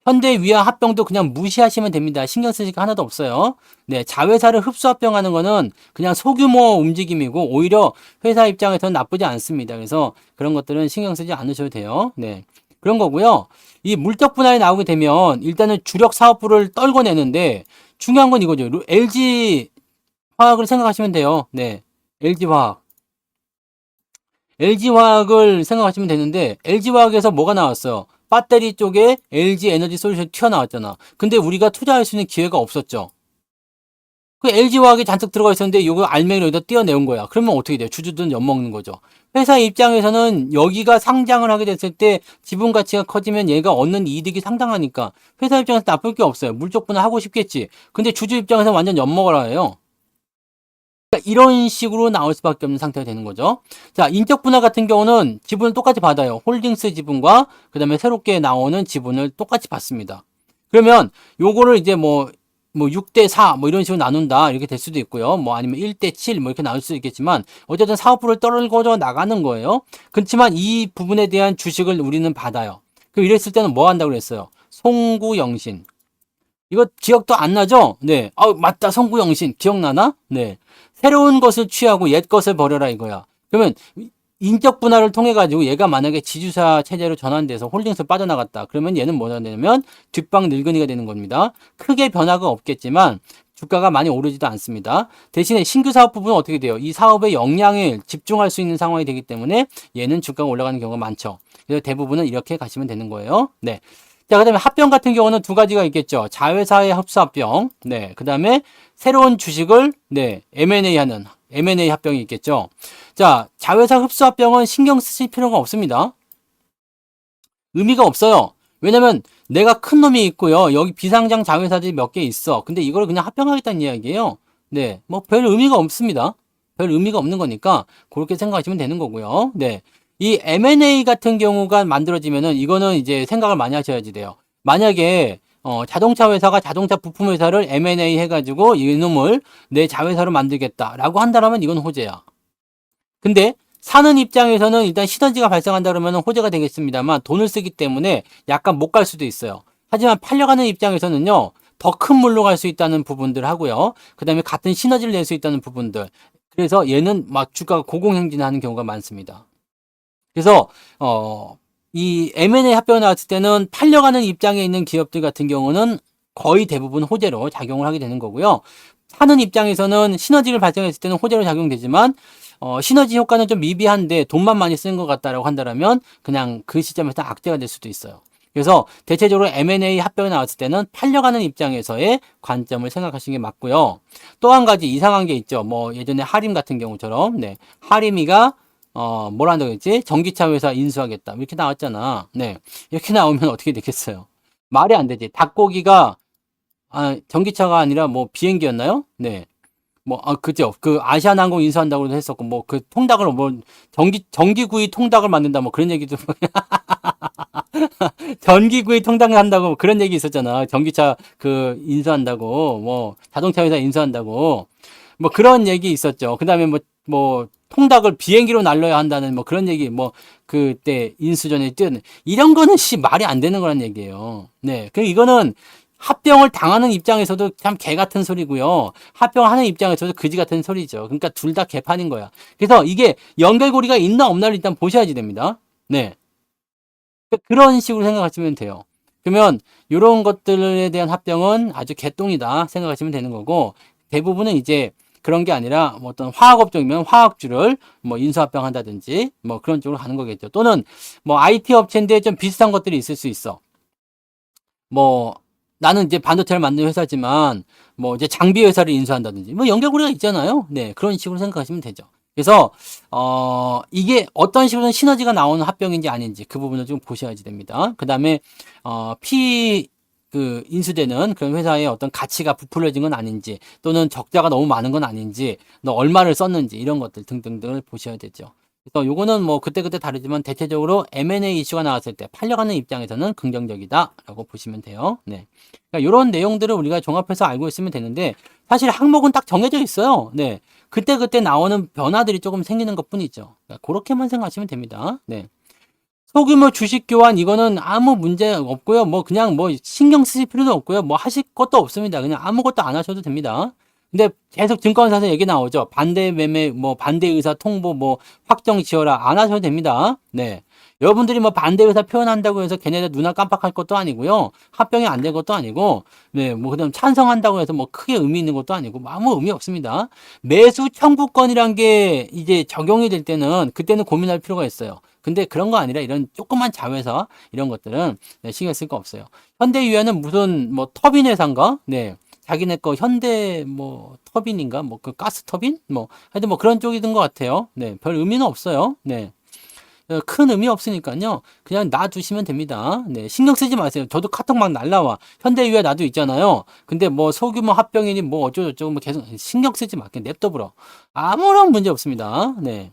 현대 위아 합병도 그냥 무시하시면 됩니다. 신경 쓰실 거 하나도 없어요. 네, 자회사를 흡수 합병하는 거는 그냥 소규모 움직임이고 오히려 회사 입장에서는 나쁘지 않습니다. 그래서 그런 것들은 신경 쓰지 않으셔도 돼요. 네. 그런 거고요. 이 물적 분할이 나오게 되면 일단은 주력 사업부를 떨궈내는데 중요한 건 이거죠. LG 화학을 생각하시면 돼요. 네. LG 화학. LG 화학을 생각하시면 되는데 LG 화학에서 뭐가 나왔어요? 배터리 쪽에 LG 에너지 솔루션이 튀어나왔잖아. 근데 우리가 투자할 수 있는 기회가 없었죠. 그 LG 화학이 잔뜩 들어가 있었는데 이거 알맹이를 여기다 띄어내온 거야. 그러면 어떻게 돼요? 주주들은 엿먹는 거죠. 회사 입장에서는 여기가 상장을 하게 됐을 때 지분 가치가 커지면 얘가 얻는 이득이 상당하니까 회사 입장에서 나쁠 게 없어요. 물적 분할하고 싶겠지. 근데 주주 입장에서 완전 엿먹어라 해요. 그러니까 이런 식으로 나올 수밖에 없는 상태가 되는 거죠. 자, 인적 분할 같은 경우는 지분을 똑같이 받아요. 홀딩스 지분과 그 다음에 새롭게 나오는 지분을 똑같이 받습니다. 그러면 요거를 이제 뭐 6대 4 뭐 이런 식으로 나눈다 이렇게 될 수도 있고요. 뭐 아니면 1대 7 뭐 이렇게 나올 수도 있겠지만 어쨌든 사업부를 떨궈져 나가는 거예요. 그렇지만 이 부분에 대한 주식을 우리는 받아요. 그럼 이랬을 때는 뭐 한다고 그랬어요? 송구영신. 이거 기억도 안 나죠? 네. 맞다. 송구영신. 기억나나? 네. 새로운 것을 취하고 옛 것을 버려라 이거야. 그러면 인적 분할을 통해 가지고 얘가 만약에 지주사 체제로 전환돼서 홀딩스 빠져나갔다. 그러면 얘는 뭐가 되냐면 뒷방 늙은이가 되는 겁니다. 크게 변화가 없겠지만 주가가 많이 오르지도 않습니다. 대신에 신규 사업 부분은 어떻게 돼요? 이 사업의 역량에 집중할 수 있는 상황이 되기 때문에 얘는 주가가 올라가는 경우가 많죠. 그래서 대부분은 이렇게 가시면 되는 거예요. 네. 자, 그 다음에 합병 같은 경우는 두 가지가 있겠죠. 자회사의 흡수합병. 네. 그 다음에 새로운 주식을, 네. M&A 하는 M&A 합병이 있겠죠. 자, 자회사 흡수합병은 신경 쓰실 필요가 없습니다. 의미가 없어요. 왜냐면 내가 큰 놈이 있고요. 여기 비상장 자회사들이 몇 개 있어. 근데 이걸 그냥 합병하겠다는 이야기예요. 네. 뭐 별 의미가 없습니다. 별 의미가 없는 거니까 그렇게 생각하시면 되는 거고요. 네. 이 M&A 같은 경우가 만들어지면은 이거는 이제 생각을 많이 하셔야지 돼요. 만약에 자동차 회사가 자동차 부품 회사를 M&A 해가지고 이놈을 내 자회사로 만들겠다라고 한다면 이건 호재야. 근데 사는 입장에서는 일단 시너지가 발생한다 그러면 호재가 되겠습니다만 돈을 쓰기 때문에 약간 못 갈 수도 있어요. 하지만 팔려가는 입장에서는요. 더 큰 물로 갈 수 있다는 부분들 하고요. 그 다음에 같은 시너지를 낼 수 있다는 부분들. 그래서 얘는 막 주가가 고공행진하는 경우가 많습니다. 그래서 이 M&A 합병이 나왔을 때는 팔려가는 입장에 있는 기업들 같은 경우는 거의 대부분 호재로 작용을 하게 되는 거고요. 사는 입장에서는 시너지를 발생했을 때는 호재로 작용되지만 시너지 효과는 좀 미비한데 돈만 많이 쓰는 것 같다라고 한다면 그냥 그 시점에서 악재가 될 수도 있어요. 그래서 대체적으로 M&A 합병이 나왔을 때는 팔려가는 입장에서의 관점을 생각하시는 게 맞고요. 또 한 가지 이상한 게 있죠. 뭐 예전에 하림 같은 경우처럼 네. 하림이가 뭐라 한다고 했지? 전기차 회사 인수하겠다. 이렇게 나왔잖아. 네. 이렇게 나오면 어떻게 되겠어요? 말이 안 되지. 닭고기가, 전기차가 아니라 뭐 비행기였나요? 네. 그죠. 그 아시아나항공 인수한다고도 했었고, 뭐 그 통닭을 전기구이 통닭을 만든다 뭐 그런 얘기도, 전기구이 통닭을 한다고 뭐 그런 얘기 있었잖아. 전기차 그 인수한다고, 뭐 자동차 회사 인수한다고. 뭐 그런 얘기 있었죠. 그 다음에 뭐, 통닭을 비행기로 날려야 한다는 뭐 그런 얘기, 뭐, 그때 인수전에 뛰는, 이런 거는 말이 안 되는 거란 얘기예요. 네. 이거는 합병을 당하는 입장에서도 참 개 같은 소리고요. 합병하는 입장에서도 그지 같은 소리죠. 그러니까 둘 다 개판인 거야. 그래서 이게 연결고리가 있나 없나를 일단 보셔야지 됩니다. 네. 그런 식으로 생각하시면 돼요. 그러면 이런 것들에 대한 합병은 아주 개똥이다 생각하시면 되는 거고, 대부분은 이제 그런 게 아니라 뭐 어떤 화학업종이면 화학주를 뭐 인수합병한다든지 뭐 그런 쪽으로 가는 거겠죠. 또는 뭐 IT 업체인데 좀 비슷한 것들이 있을 수 있어. 뭐 나는 이제 반도체를 만드는 회사지만 뭐 이제 장비 회사를 인수한다든지 뭐 연결고리가 있잖아요. 네, 그런 식으로 생각하시면 되죠. 그래서 이게 어떤 식으로 시너지가 나오는 합병인지 아닌지 그 부분을 좀 보셔야지 됩니다. 그다음에 그 인수되는 그런 회사의 어떤 가치가 부풀려진 건 아닌지, 또는 적자가 너무 많은 건 아닌지, 너 얼마를 썼는지 이런 것들 등등등을 보셔야 되죠. 그래서 요거는 뭐 그때그때 다르지만 대체적으로 M&A 이슈가 나왔을 때 팔려가는 입장에서는 긍정적이다라고 보시면 돼요. 네. 그러니까 이런 내용들을 우리가 종합해서 알고 있으면 되는데, 사실 항목은 딱 정해져 있어요. 네. 그때그때 나오는 변화들이 조금 생기는 것 뿐이죠. 그러니까 그렇게만 생각하시면 됩니다. 네. 소규모 주식 교환 이거는 아무 문제 없고요. 뭐 그냥 뭐 신경 쓰실 필요도 없고요. 뭐 하실 것도 없습니다. 그냥 아무것도 안 하셔도 됩니다. 근데 계속 증권사에서 얘기 나오죠. 반대 매매, 뭐 반대 의사 통보, 뭐 확정 지어라. 안 하셔도 됩니다. 네. 여러분들이 뭐 반대 의사 표현한다고 해서 걔네들 눈알 깜빡할 것도 아니고요. 합병이 안 된 것도 아니고, 네, 뭐 그다음 찬성한다고 해서 뭐 크게 의미 있는 것도 아니고, 뭐 아무 의미 없습니다. 매수 청구권이란 게 이제 적용이 될 때는 그때는 고민할 필요가 있어요. 근데 그런 거 아니라 이런 조그만 자회사 이런 것들은 네, 신경 쓸 거 없어요. 현대유해는 무슨 뭐 터빈 회사인가? 네. 자기네 거 현대 뭐 터빈인가? 뭐 그 가스 터빈? 뭐 하여튼 뭐 그런 쪽이 된 것 같아요. 네. 별 의미는 없어요. 네. 큰 의미 없으니까요. 그냥 놔두시면 됩니다. 네. 신경 쓰지 마세요. 저도 카톡 막 날라와. 현대유해 나도 있잖아요. 근데 뭐 소규모 합병이니 뭐 어쩌고저쩌고 뭐 계속 신경 쓰지 마. 그냥 냅둬버려. 아무런 문제 없습니다. 네.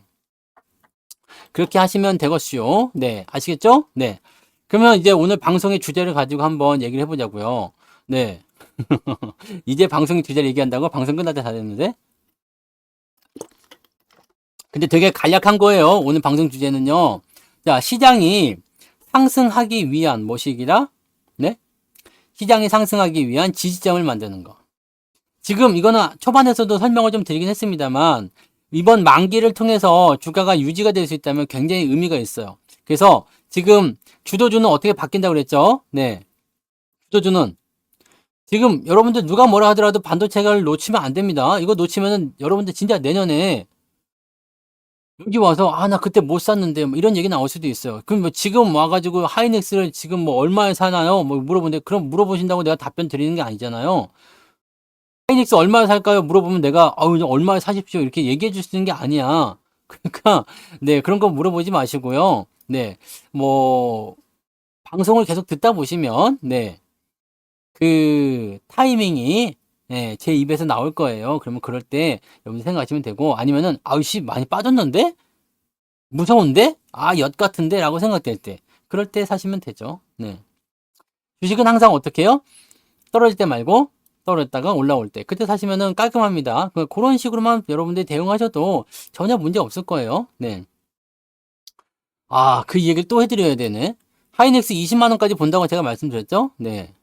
그렇게 하시면 되겠슈. 네. 아시겠죠? 네. 그러면 이제 오늘 방송의 주제를 가지고 한번 얘기를 해보자고요. 네. 이제 방송의 주제를 얘기한다고? 방송 끝날 때 다 됐는데? 근데 되게 간략한 거예요. 오늘 방송 주제는요. 자, 시장이 상승하기 위한 뭐시기라? 네? 시장이 상승하기 위한 지지점을 만드는 거. 지금 이거는 초반에서도 설명을 좀 드리긴 했습니다만, 이번 만기를 통해서 주가가 유지가 될 수 있다면 굉장히 의미가 있어요. 그래서 지금 주도주는 어떻게 바뀐다고 그랬죠? 네. 주도주는 지금 여러분들 누가 뭐라 하더라도 반도체를 놓치면 안 됩니다. 이거 놓치면은 여러분들 진짜 내년에 여기 와서 아, 나 그때 못 샀는데 뭐 이런 얘기 나올 수도 있어요. 그럼 뭐 지금 와가지고 하이닉스를 지금 뭐 얼마에 사나요? 뭐 물어보는데 그럼 물어보신다고 내가 답변 드리는 게 아니잖아요. 하이닉스 얼마에 살까요? 물어보면 내가 얼마에 사십시오 이렇게 얘기해 줄 수 있는 게 아니야. 그러니까 네, 그런 거 물어보지 마시고요. 네. 뭐 방송을 계속 듣다 보시면 네. 그 타이밍이 네, 제 입에서 나올 거예요. 그러면 그럴 때 여러분 생각하시면 되고, 아니면은 아우씨 많이 빠졌는데? 무서운데? 아, 엿 같은데? 라고 생각될 때 그럴 때 사시면 되죠. 네. 주식은 항상 어떻게 해요? 떨어질 때 말고 떨어졌다가 올라올 때 그때 사시면은 깔끔합니다. 그런 식으로만 여러분들이 대응하셔도 전혀 문제 없을 거예요. 네. 아, 그 얘기를 또 해드려야 되네. 하이닉스 20만 원까지 본다고 제가 말씀드렸죠? 네.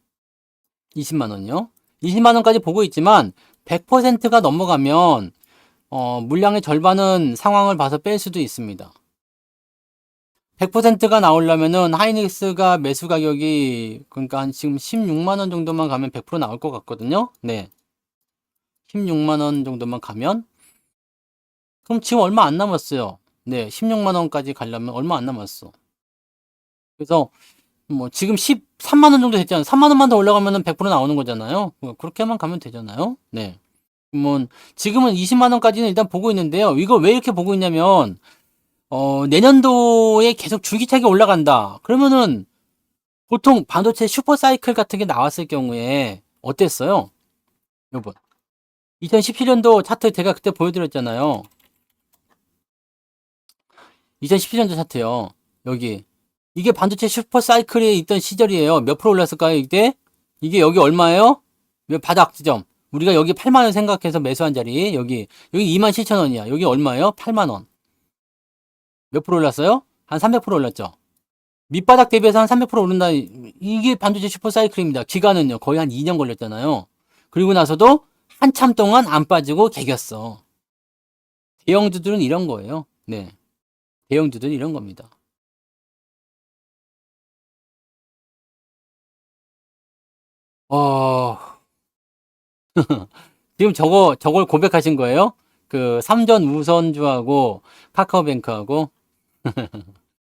20만 원이요. 20만 원까지 보고 있지만 100%가 넘어가면 물량의 절반은 상황을 봐서 뺄 수도 있습니다. 100%가 나오려면은 하이닉스가 매수 가격이 그러니까 한 지금 16만 원 정도만 가면 100% 나올 것 같거든요. 네. 16만 원 정도만 가면 그럼 지금 얼마 안 남았어요. 네. 16만 원까지 가려면 얼마 안 남았어. 그래서 뭐 지금 13만 원 정도 됐잖아요. 3만 원만 더 올라가면은 100% 나오는 거잖아요. 그렇게만 가면 되잖아요. 네. 뭐 지금은 20만 원까지는 일단 보고 있는데요. 이걸 왜 이렇게 보고 있냐면 내년도에 계속 줄기차게 올라간다. 그러면은 보통 반도체 슈퍼 사이클 같은 게 나왔을 경우에 어땠어요? 여러분. 2017년도 차트 제가 그때 보여드렸잖아요. 2017년도 차트요. 여기. 이게 반도체 슈퍼 사이클에 있던 시절이에요. 몇 프로 올랐을까요, 이때? 이게 여기 얼마예요? 몇 바닥 지점. 우리가 여기 8만 원 생각해서 매수한 자리. 여기 2만 7천 원이야. 여기 얼마예요? 8만 원. 몇 프로 올랐어요? 한 300% 올랐죠. 밑바닥 대비해서 한 300% 오른다. 이게 반도체 슈퍼 사이클입니다. 기간은요. 거의 한 2년 걸렸잖아요. 그리고 나서도 한참 동안 안 빠지고 개겼어. 대형주들은 이런 거예요. 네. 대형주들은 이런 겁니다. 어, 지금 저걸 고백하신 거예요? 그 삼전 우선주하고 카카오뱅크하고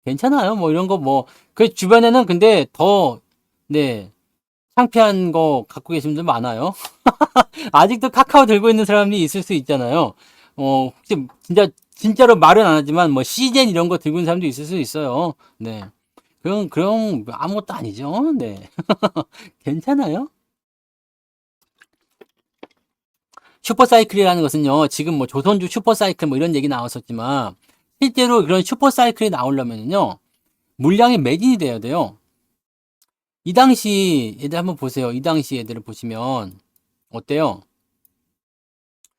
괜찮아요. 뭐 이런 거 뭐 그 주변에는 근데 더 네, 창피한 거 갖고 계신 분들 많아요. 아직도 카카오 들고 있는 사람이 있을 수 있잖아요. 혹시 진짜로 말은 안 하지만 뭐 시젠 이런 거 들고 있는 사람도 있을 수 있어요. 네. 그럼 아무것도 아니죠. 네. 괜찮아요. 슈퍼사이클이라는 것은요, 지금 뭐 조선주 슈퍼사이클 뭐 이런 얘기 나왔었지만, 실제로 그런 슈퍼사이클이 나오려면요, 물량이 매진이 돼야 돼요. 이 당시 애들 한번 보세요. 이 당시 애들을 보시면, 어때요?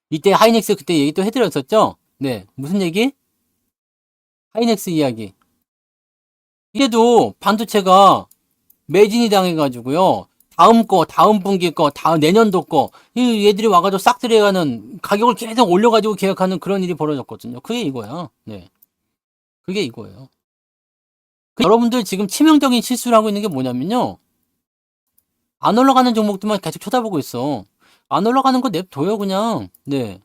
이때 하이닉스 그때 얘기 또 해드렸었죠? 네. 무슨 얘기? 하이닉스 이야기. 이래도 반도체가 매진이 당해가지고요. 다음 분기 거, 다음 내년도 거, 이 얘들이 와가지고 싹 들여가는 가격을 계속 올려가지고 계약하는 그런 일이 벌어졌거든요. 그게 이거야. 네. 그게 이거예요. 여러분들 지금 치명적인 실수를 하고 있는 게 뭐냐면요. 안 올라가는 종목들만 계속 쳐다보고 있어. 안 올라가는 거 냅둬요, 그냥. 네.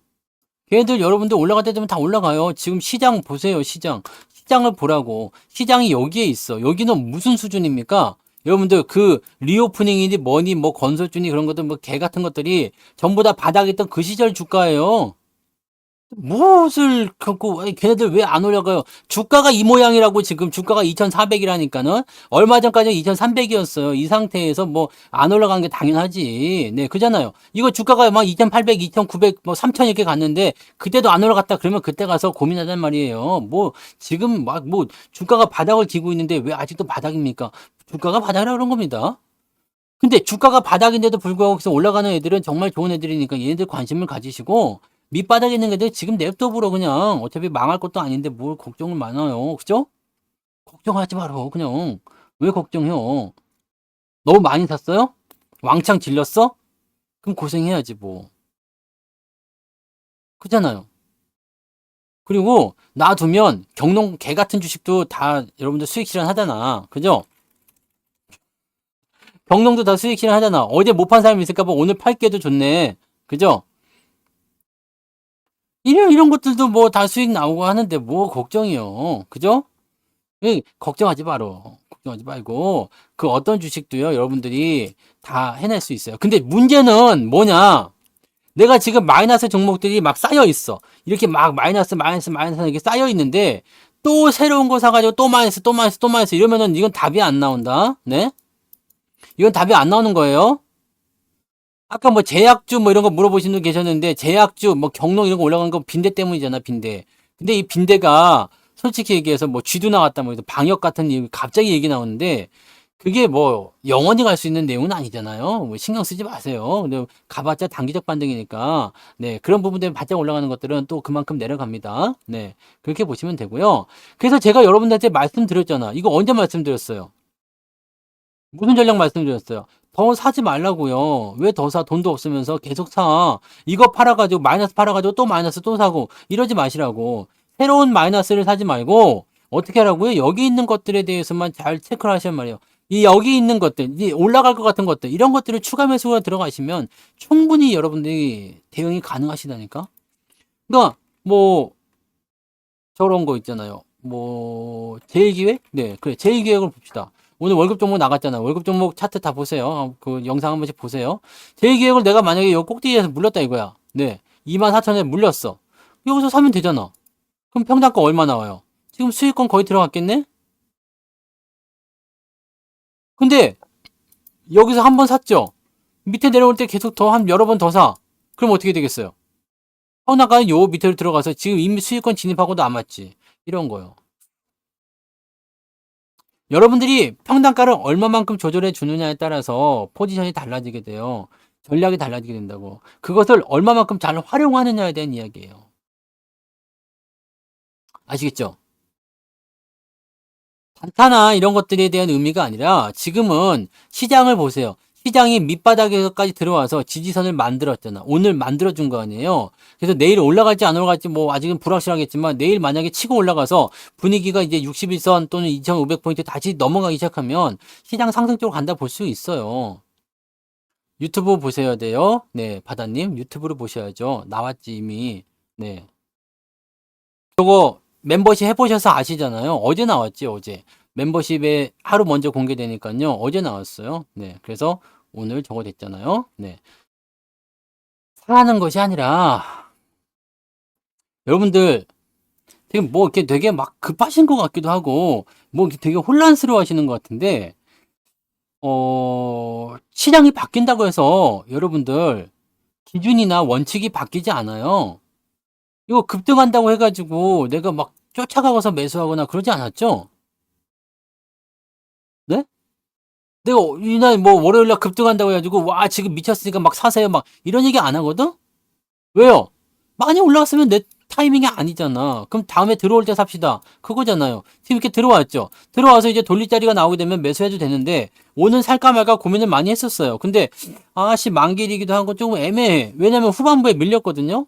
걔네들 여러분들 올라갈 때 되면 다 올라가요. 지금 시장 보세요, 시장. 시장을 보라고. 시장이 여기에 있어. 여기는 무슨 수준입니까? 여러분들 그 리오프닝이니 뭐니 뭐 건설주니 그런 것들 뭐 개 같은 것들이 전부 다 바닥에 있던 그 시절 주가예요. 무엇을 갖고 아니, 걔네들 왜 안 올라가요? 주가가 이 모양이라고 지금 주가가 2,400이라니까는 얼마 전까지 2,300이었어요. 이 상태에서 뭐 안 올라가는 게 당연하지. 네, 그잖아요. 이거 주가가 막 2,800, 2,900, 뭐 3,000 이렇게 갔는데 그때도 안 올라갔다 그러면 그때 가서 고민하단 말이에요. 뭐 지금 막 뭐 주가가 바닥을 기고 있는데 왜 아직도 바닥입니까? 주가가 바닥이라 그런 겁니다. 근데 주가가 바닥인데도 불구하고 계속 올라가는 애들은 정말 좋은 애들이니까 얘네들 관심을 가지시고 밑바닥에 있는 애들 지금 냅둬보러 그냥 어차피 망할 것도 아닌데 뭘 걱정을 많아요. 그죠? 걱정하지 마라. 그냥 왜 걱정해요? 너무 많이 샀어요? 왕창 질렀어? 그럼 고생해야지 뭐. 그잖아요. 그리고 놔두면 경농 개 같은 주식도 다 여러분들 수익 실현하잖아. 그죠? 경농도 다 수익 실현하잖아. 어제 못 판 사람이 있을까 봐 오늘 팔게도 좋네. 그죠? 이런 것들도 뭐 다 수익 나오고 하는데 뭐 걱정이요. 그죠? 걱정하지 마라. 걱정하지 말고 그 어떤 주식도요. 여러분들이 다 해낼 수 있어요. 근데 문제는 뭐냐? 내가 지금 마이너스 종목들이 막 쌓여 있어. 이렇게 막 마이너스 이렇게 쌓여 있는데 또 새로운 거 사가지고 또 마이너스 이러면은 이건 답이 안 나온다. 네? 이건 답이 안 나오는 거예요. 아까 뭐 제약주 뭐 이런 거 물어보신 분 계셨는데 제약주 뭐 경로 이런 거 올라간 건 빈대 때문이잖아 빈대. 근데 이 빈대가 솔직히 얘기해서 뭐 쥐도 나왔다 뭐 방역 같은 갑자기 얘기 나오는데 그게 뭐 영원히 갈 수 있는 내용은 아니잖아요. 뭐 신경 쓰지 마세요. 근데 가봤자 단기적 반등이니까 네 그런 부분들 바짝 올라가는 것들은 또 그만큼 내려갑니다. 네 그렇게 보시면 되고요. 그래서 제가 여러분들한테 말씀드렸잖아. 이거 언제 말씀드렸어요? 무슨 전략 말씀드렸어요? 더 사지 말라고요. 왜 더 사? 돈도 없으면서 계속 사. 이거 팔아가지고 마이너스 팔아가지고 또 마이너스 또 사고 이러지 마시라고. 새로운 마이너스를 사지 말고 어떻게 하라고요? 여기 있는 것들에 대해서만 잘 체크를 하시란 말이에요. 이 여기 있는 것들, 이 올라갈 것 같은 것들 이런 것들을 추가 매수가 들어가시면 충분히 여러분들이 대응이 가능하시다니까. 그러니까 뭐 저런 거 있잖아요. 뭐 제일기획? 네, 그래 제일기획을 봅시다. 오늘 월급 종목 나갔잖아. 월급 종목 차트 다 보세요. 그 영상 한 번씩 보세요. 제일기획을 내가 만약에 요 꼭대기에서 물렸다 이거야. 네, 24,000원에 물렸어. 여기서 사면 되잖아. 그럼 평단가 얼마 나와요? 지금 수익권 거의 들어갔겠네? 근데 여기서 한 번 샀죠. 밑에 내려올 때 계속 더 한 여러 번 더 사. 그럼 어떻게 되겠어요? 평단가는 요 밑으로 들어가서 지금 이미 수익권 진입하고도 안 맞지. 이런 거요. 여러분들이 평단가를 얼마만큼 조절해 주느냐에 따라서 포지션이 달라지게 돼요. 전략이 달라지게 된다고. 그것을 얼마만큼 잘 활용하느냐에 대한 이야기예요. 아시겠죠? 단타나 이런 것들에 대한 의미가 아니라 지금은 시장을 보세요. 시장이 밑바닥에서까지 들어와서 지지선을 만들었잖아. 오늘 만들어준 거 아니에요. 그래서 내일 올라갈지 안 올라갈지 뭐 아직은 불확실하겠지만 내일 만약에 치고 올라가서 분위기가 이제 61선 또는 2500포인트 다시 넘어가기 시작하면 시장 상승 쪽으로 간다 볼 수 있어요. 유튜브 보셔야 돼요. 네, 바다님. 유튜브로 보셔야죠. 나왔지, 이미. 네. 저거 멤버십 해보셔서 아시잖아요. 어제 나왔지, 어제. 멤버십에 하루 먼저 공개되니까요. 어제 나왔어요. 네. 그래서 오늘 저거 됐잖아요. 네. 사는 것이 아니라, 여러분들, 지금 뭐 이렇게 되게 막 급하신 것 같기도 하고, 뭐 이렇게 되게 혼란스러워 하시는 것 같은데, 시장이 바뀐다고 해서 여러분들 기준이나 원칙이 바뀌지 않아요. 이거 급등한다고 해가지고 내가 막 쫓아가서 매수하거나 그러지 않았죠? 네? 내가 이날 뭐 월요일날 급등한다고 해가지고 와 지금 미쳤으니까 막 사세요 막 이런 얘기 안 하거든? 왜요? 많이 올라갔으면 내 타이밍이 아니잖아. 그럼 다음에 들어올 때 삽시다. 그거잖아요. 지금 이렇게 들어왔죠. 들어와서 이제 돌릴 자리가 나오게 되면 매수해도 되는데 오늘 살까 말까 고민을 많이 했었어요. 근데 아씨 만길이기도 하고 조금 애매해. 왜냐면 후반부에 밀렸거든요.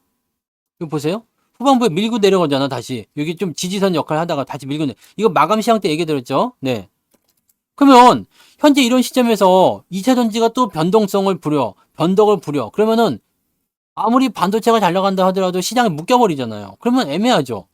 이거 보세요. 후반부에 밀고 내려가잖아 다시. 여기 좀 지지선 역할을 하다가 다시 밀고 내. 이거 마감 시장 때 얘기 들었죠? 네. 그러면 현재 이런 시점에서 2차 전지가 또 변동성을 부려, 변덕을 부려. 그러면은 아무리 반도체가 잘 나간다 하더라도 시장에 묶여버리잖아요. 그러면 애매하죠.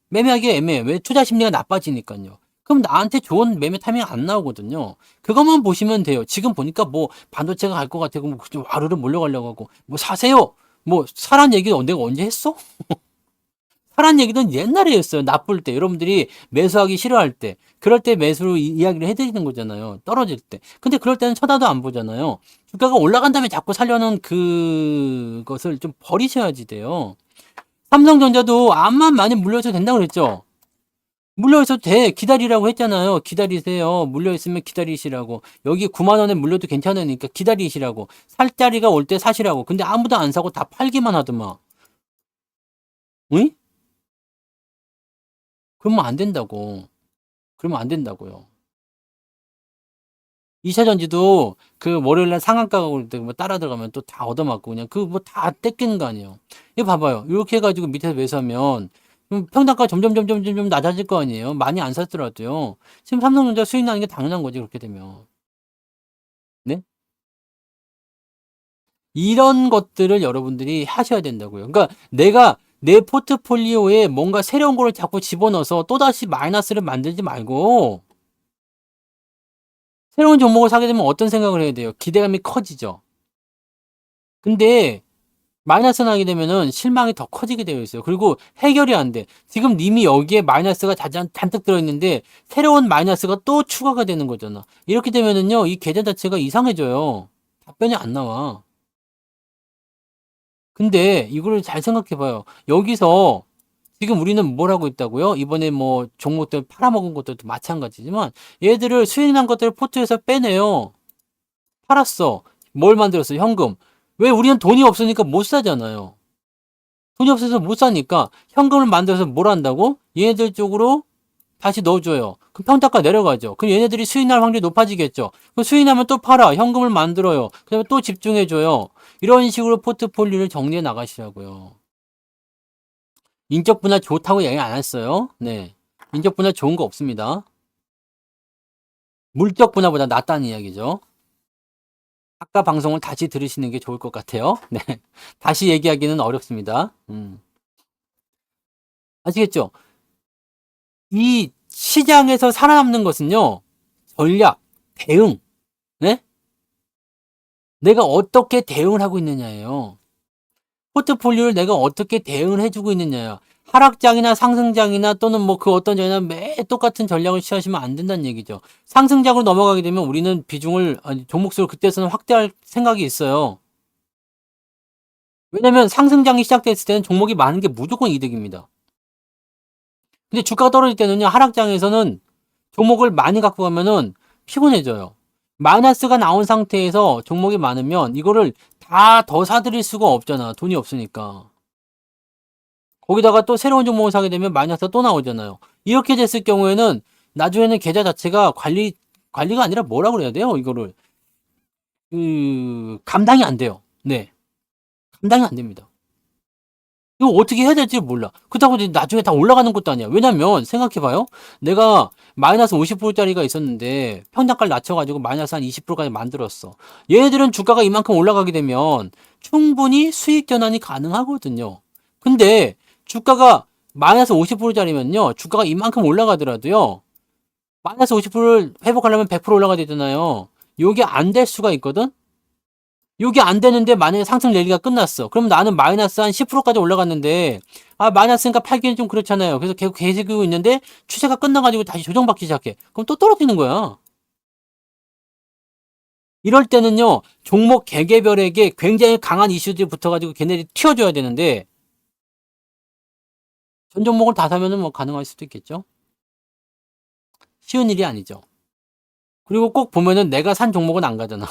매매하기 애매해. 왜? 투자 심리가 나빠지니까요. 그럼 나한테 좋은 매매 타이밍이 안 나오거든요. 그것만 보시면 돼요. 지금 보니까 뭐 반도체가 갈 것 같고 뭐 와르르 몰려가려고 하고 뭐 사세요. 뭐 사란 얘기 내가 언제 했어? 사란 얘기는 옛날에 했어요. 나쁠 때. 여러분들이 매수하기 싫어할 때. 그럴 때 매수로 이야기를 해드리는 거잖아요. 떨어질 때. 근데 그럴 때는 쳐다도 안 보잖아요. 주가가 올라간 다음에 자꾸 살려는 그것을 좀 버리셔야지 돼요. 삼성전자도 암만 많이 물려있어도 된다고 그랬죠? 물려있어도 돼. 기다리라고 했잖아요. 기다리세요. 물려있으면 기다리시라고. 여기 9만 원에 물려도 괜찮으니까 기다리시라고. 살 자리가 올 때 사시라고. 근데 아무도 안 사고 다 팔기만 하더만. 응? 그러면 안 된다고. 그러면 안 된다고요. 2차 전지도 그 월요일날 상한가가 올 때 뭐 따라 들어가면 또 다 얻어맞고 그냥 그 뭐 다 떼끼는 거 아니에요. 이거 봐봐요. 이렇게 해가지고 밑에서 매수하면 평단가 점점 낮아질 거 아니에요. 많이 안 샀더라도요. 지금 삼성전자 수익 나는 게 당연한 거지 그렇게 되면. 네? 이런 것들을 여러분들이 하셔야 된다고요. 그러니까 내가 내 포트폴리오에 뭔가 새로운 거를 자꾸 집어넣어서 또다시 마이너스를 만들지 말고 새로운 종목을 사게 되면 어떤 생각을 해야 돼요? 기대감이 커지죠. 근데 마이너스 나게 되면은 실망이 더 커지게 되어 있어요. 그리고 해결이 안 돼. 지금 이미 여기에 마이너스가 잔뜩 들어있는데 새로운 마이너스가 또 추가가 되는 거잖아. 이렇게 되면은요, 이 계좌 자체가 이상해져요. 답변이 안 나와. 근데 이거를 잘 생각해 봐요. 여기서 지금 우리는 뭘 하고 있다고요? 이번에 뭐 종목들 팔아먹은 것들도 마찬가지지만 얘들을 수익 난 것들을 포트에서 빼내요. 팔았어. 뭘 만들었어? 현금. 왜 우리는 돈이 없으니까 못 사잖아요. 돈이 없어서 못 사니까 현금을 만들어서 뭘 한다고? 얘네들 쪽으로 다시 넣어줘요. 그럼 평가가 내려가죠. 그럼 얘네들이 수익 날 확률이 높아지겠죠. 그럼 수익 나면 또 팔아. 현금을 만들어요. 그다음에 또 집중해줘요. 이런 식으로 포트폴리오를 정리해 나가시라고요. 인적 분할 좋다고 얘기 안 했어요. 네. 인적 분할 좋은 거 없습니다. 물적 분할보다 낫다는 이야기죠. 아까 방송을 다시 들으시는 게 좋을 것 같아요. 네. 다시 얘기하기는 어렵습니다. 아시겠죠? 이 시장에서 살아남는 것은요, 전략, 대응, 네? 내가 어떻게 대응을 하고 있느냐예요. 포트폴리오를 내가 어떻게 대응을 해주고 있느냐예요. 하락장이나 상승장이나 또는 뭐 그 어떤 장이나 매 똑같은 전략을 취하시면 안 된다는 얘기죠. 상승장으로 넘어가게 되면 우리는 비중을, 아니, 종목수를 그때서는 확대할 생각이 있어요. 왜냐면 상승장이 시작됐을 때는 종목이 많은 게 무조건 이득입니다. 근데 주가가 떨어질 때는요, 하락장에서는 종목을 많이 갖고 가면은 피곤해져요. 마이너스가 나온 상태에서 종목이 많으면 이거를 다 더 사들일 수가 없잖아. 돈이 없으니까. 거기다가 또 새로운 종목을 사게 되면 마이너스가 또 나오잖아요. 이렇게 됐을 경우에는 나중에는 계좌 자체가 관리가 아니라 뭐라고 그래야 돼요? 이거를. 감당이 안 돼요. 네. 감당이 안 됩니다. 이거 어떻게 해야 될지 몰라. 그렇다고 나중에 다 올라가는 것도 아니야. 왜냐면 생각해봐요. 내가 마이너스 50%짜리가 있었는데 평단가를 낮춰가지고 마이너스 한 20%까지 만들었어. 얘네들은 주가가 이만큼 올라가게 되면 충분히 수익 전환이 가능하거든요. 근데 주가가 마이너스 50%짜리면요. 주가가 이만큼 올라가더라도요. 마이너스 50%를 회복하려면 100% 올라가야 되잖아요. 요게 안 될 수가 있거든? 요게 안 되는데 만약에 상승 랠리가 끝났어. 그럼 나는 마이너스 한 10%까지 올라갔는데, 아, 마이너스니까 팔기는 좀 그렇잖아요. 그래서 계속 계속 있는데, 추세가 끝나가지고 다시 조정받기 시작해. 그럼 또 떨어지는 거야. 이럴 때는요, 종목 개개별에게 굉장히 강한 이슈들이 붙어가지고 걔네들이 튀어줘야 되는데, 전 종목을 다 사면은 뭐 가능할 수도 있겠죠? 쉬운 일이 아니죠. 그리고 꼭 보면은 내가 산 종목은 안 가잖아.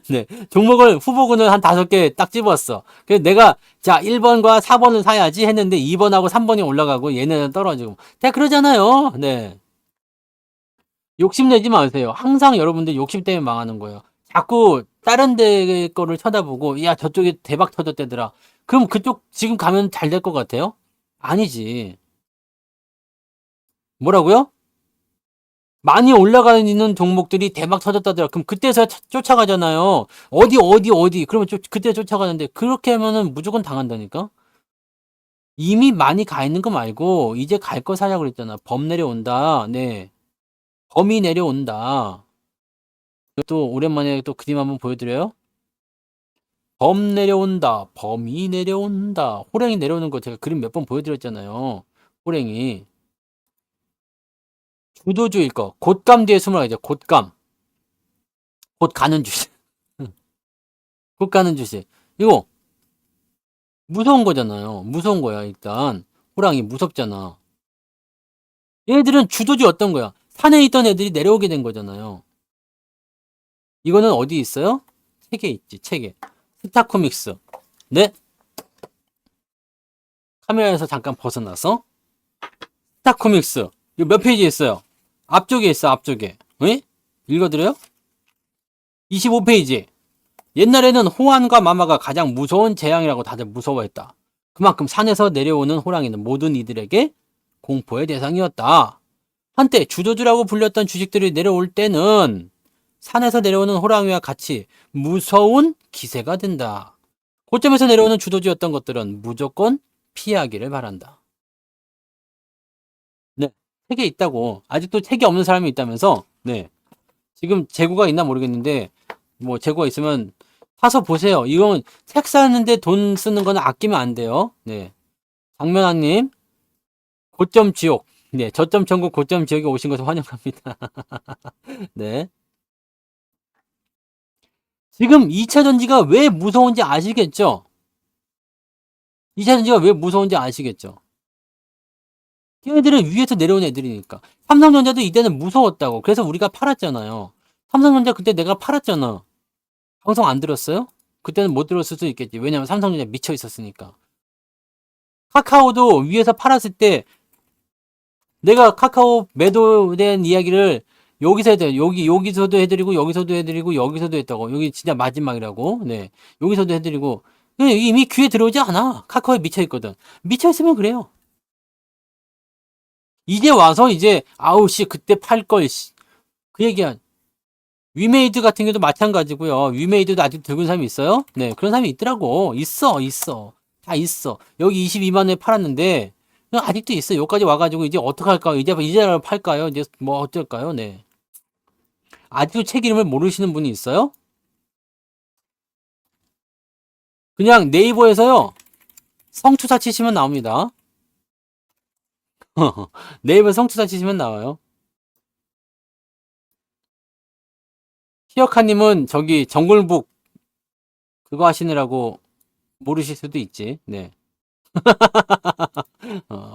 네. 종목을 후보군을 한 5개 딱 집었어. 그래서 내가 자, 1번과 4번을 사야지 했는데 2번하고 3번이 올라가고 얘네는 떨어지고. 다 그러잖아요. 네. 욕심내지 마세요. 항상 여러분들 욕심 때문에 망하는 거예요. 자꾸 다른 데 거를 쳐다보고 야, 저쪽에 대박 터졌대더라. 그럼 그쪽 지금 가면 잘 될 것 같아요? 아니지. 뭐라고요? 많이 올라가 있는 종목들이 대박 터졌다더라. 그럼 그때서 쫓아가잖아요. 어디. 그러면 그때 쫓아가는데 그렇게 하면은 무조건 당한다니까? 이미 많이 가 있는 거 말고 이제 갈 거 사자고 그랬잖아. 범 내려온다. 네. 범이 내려온다. 또 오랜만에 또 그림 한번 보여드려요. 범 내려온다. 범이 내려온다. 호랭이 내려오는 거 제가 그림 몇 번 보여드렸잖아요. 호랭이. 주도주일 거. 곶감 뒤에 숨어라 이제. 곶감. 곧 가는 주식. 곧 가는 주식. 이거 무서운 거잖아요. 무서운 거야, 일단. 호랑이 무섭잖아. 얘네들은 주도주 어떤 거야? 산에 있던 애들이 내려오게 된 거잖아요. 이거는 어디 있어요? 책에 있지, 책에. 스타코믹스. 네? 카메라에서 잠깐 벗어나서. 스타코믹스. 이거 몇 페이지에 있어요? 앞쪽에 있어, 앞쪽에. 왜? 읽어드려요? 25페이지. 옛날에는 호환과 마마가 가장 무서운 재앙이라고 다들 무서워했다. 그만큼 산에서 내려오는 호랑이는 모든 이들에게 공포의 대상이었다. 한때 주도주라고 불렸던 주식들이 내려올 때는 산에서 내려오는 호랑이와 같이 무서운 기세가 된다. 고점에서 내려오는 주도주였던 것들은 무조건 피하기를 바란다. 네, 책에 있다고. 아직도 책이 없는 사람이 있다면서? 네. 지금 재고가 있나 모르겠는데, 뭐 재고가 있으면 사서 보세요. 이건 책 사는데 돈 쓰는 건 아끼면 안 돼요. 네. 장면환님, 고점 지옥. 네, 저점 천국 고점 지역에 오신 것을 환영합니다. 네. 지금 2차 전지가 왜 무서운지 아시겠죠? 2차 전지가 왜 무서운지 아시겠죠? 걔네들은 위에서 내려온 애들이니까. 삼성전자도 이때는 무서웠다고. 그래서 우리가 팔았잖아요. 삼성전자 그때 내가 팔았잖아. 방송 안 들었어요? 그때는 못 들었을 수도 있겠지. 왜냐면 삼성전자 미쳐 있었으니까. 카카오도 위에서 팔았을 때 내가 카카오 매도된 이야기를 여기서 해도 여기서도 해드리고 여기서도 했다고. 여기 진짜 마지막이라고. 네. 여기서도 해드리고. 이미 귀에 들어오지 않아. 카카오에 미쳐 있거든. 미쳐 있으면 그래요. 이제 와서 이제 아우 씨 그때 팔 걸. 그 얘기한 위메이드 같은 경우도 마찬가지고요. 위메이드도 아직 들고 있는 사람이 있어요? 네, 그런 사람이 있더라고. 있어. 다 있어. 여기 22만 원에 팔았는데 아직도 있어. 여기까지 와가지고 이제 어떡할까요? 이제 팔까요? 이제 뭐 어쩔까요? 네. 아직도 책 이름을 모르시는 분이 있어요? 그냥 네이버에서요. 성투사 치시면 나옵니다. 네이버 성투사 치시면 나와요. 히어카님은 저기 정글북 그거 하시느라고 모르실 수도 있지. 네.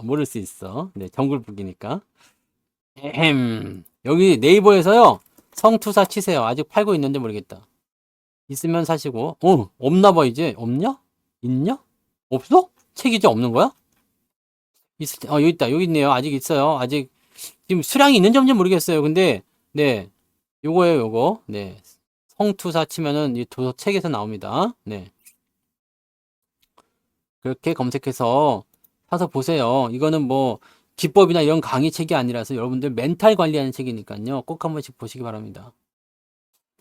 모를 수 있어. 네, 정글북이니까. 여기 네이버에서요. 성투사 치세요. 아직 팔고 있는데 모르겠다. 있으면 사시고. 없나 봐, 이제. 없냐? 있냐? 없어? 책 이제 없는 거야? 여기 있다. 여기 있네요. 아직 있어요. 아직 지금 수량이 있는지 없는지 모르겠어요. 근데 네. 요거예요, 요거. 네. 성투사 치면은 이 책에서 나옵니다. 네. 그렇게 검색해서 사서 보세요. 이거는 뭐 기법이나 이런 강의 책이 아니라서 여러분들 멘탈 관리하는 책이니까요. 꼭 한 번씩 보시기 바랍니다.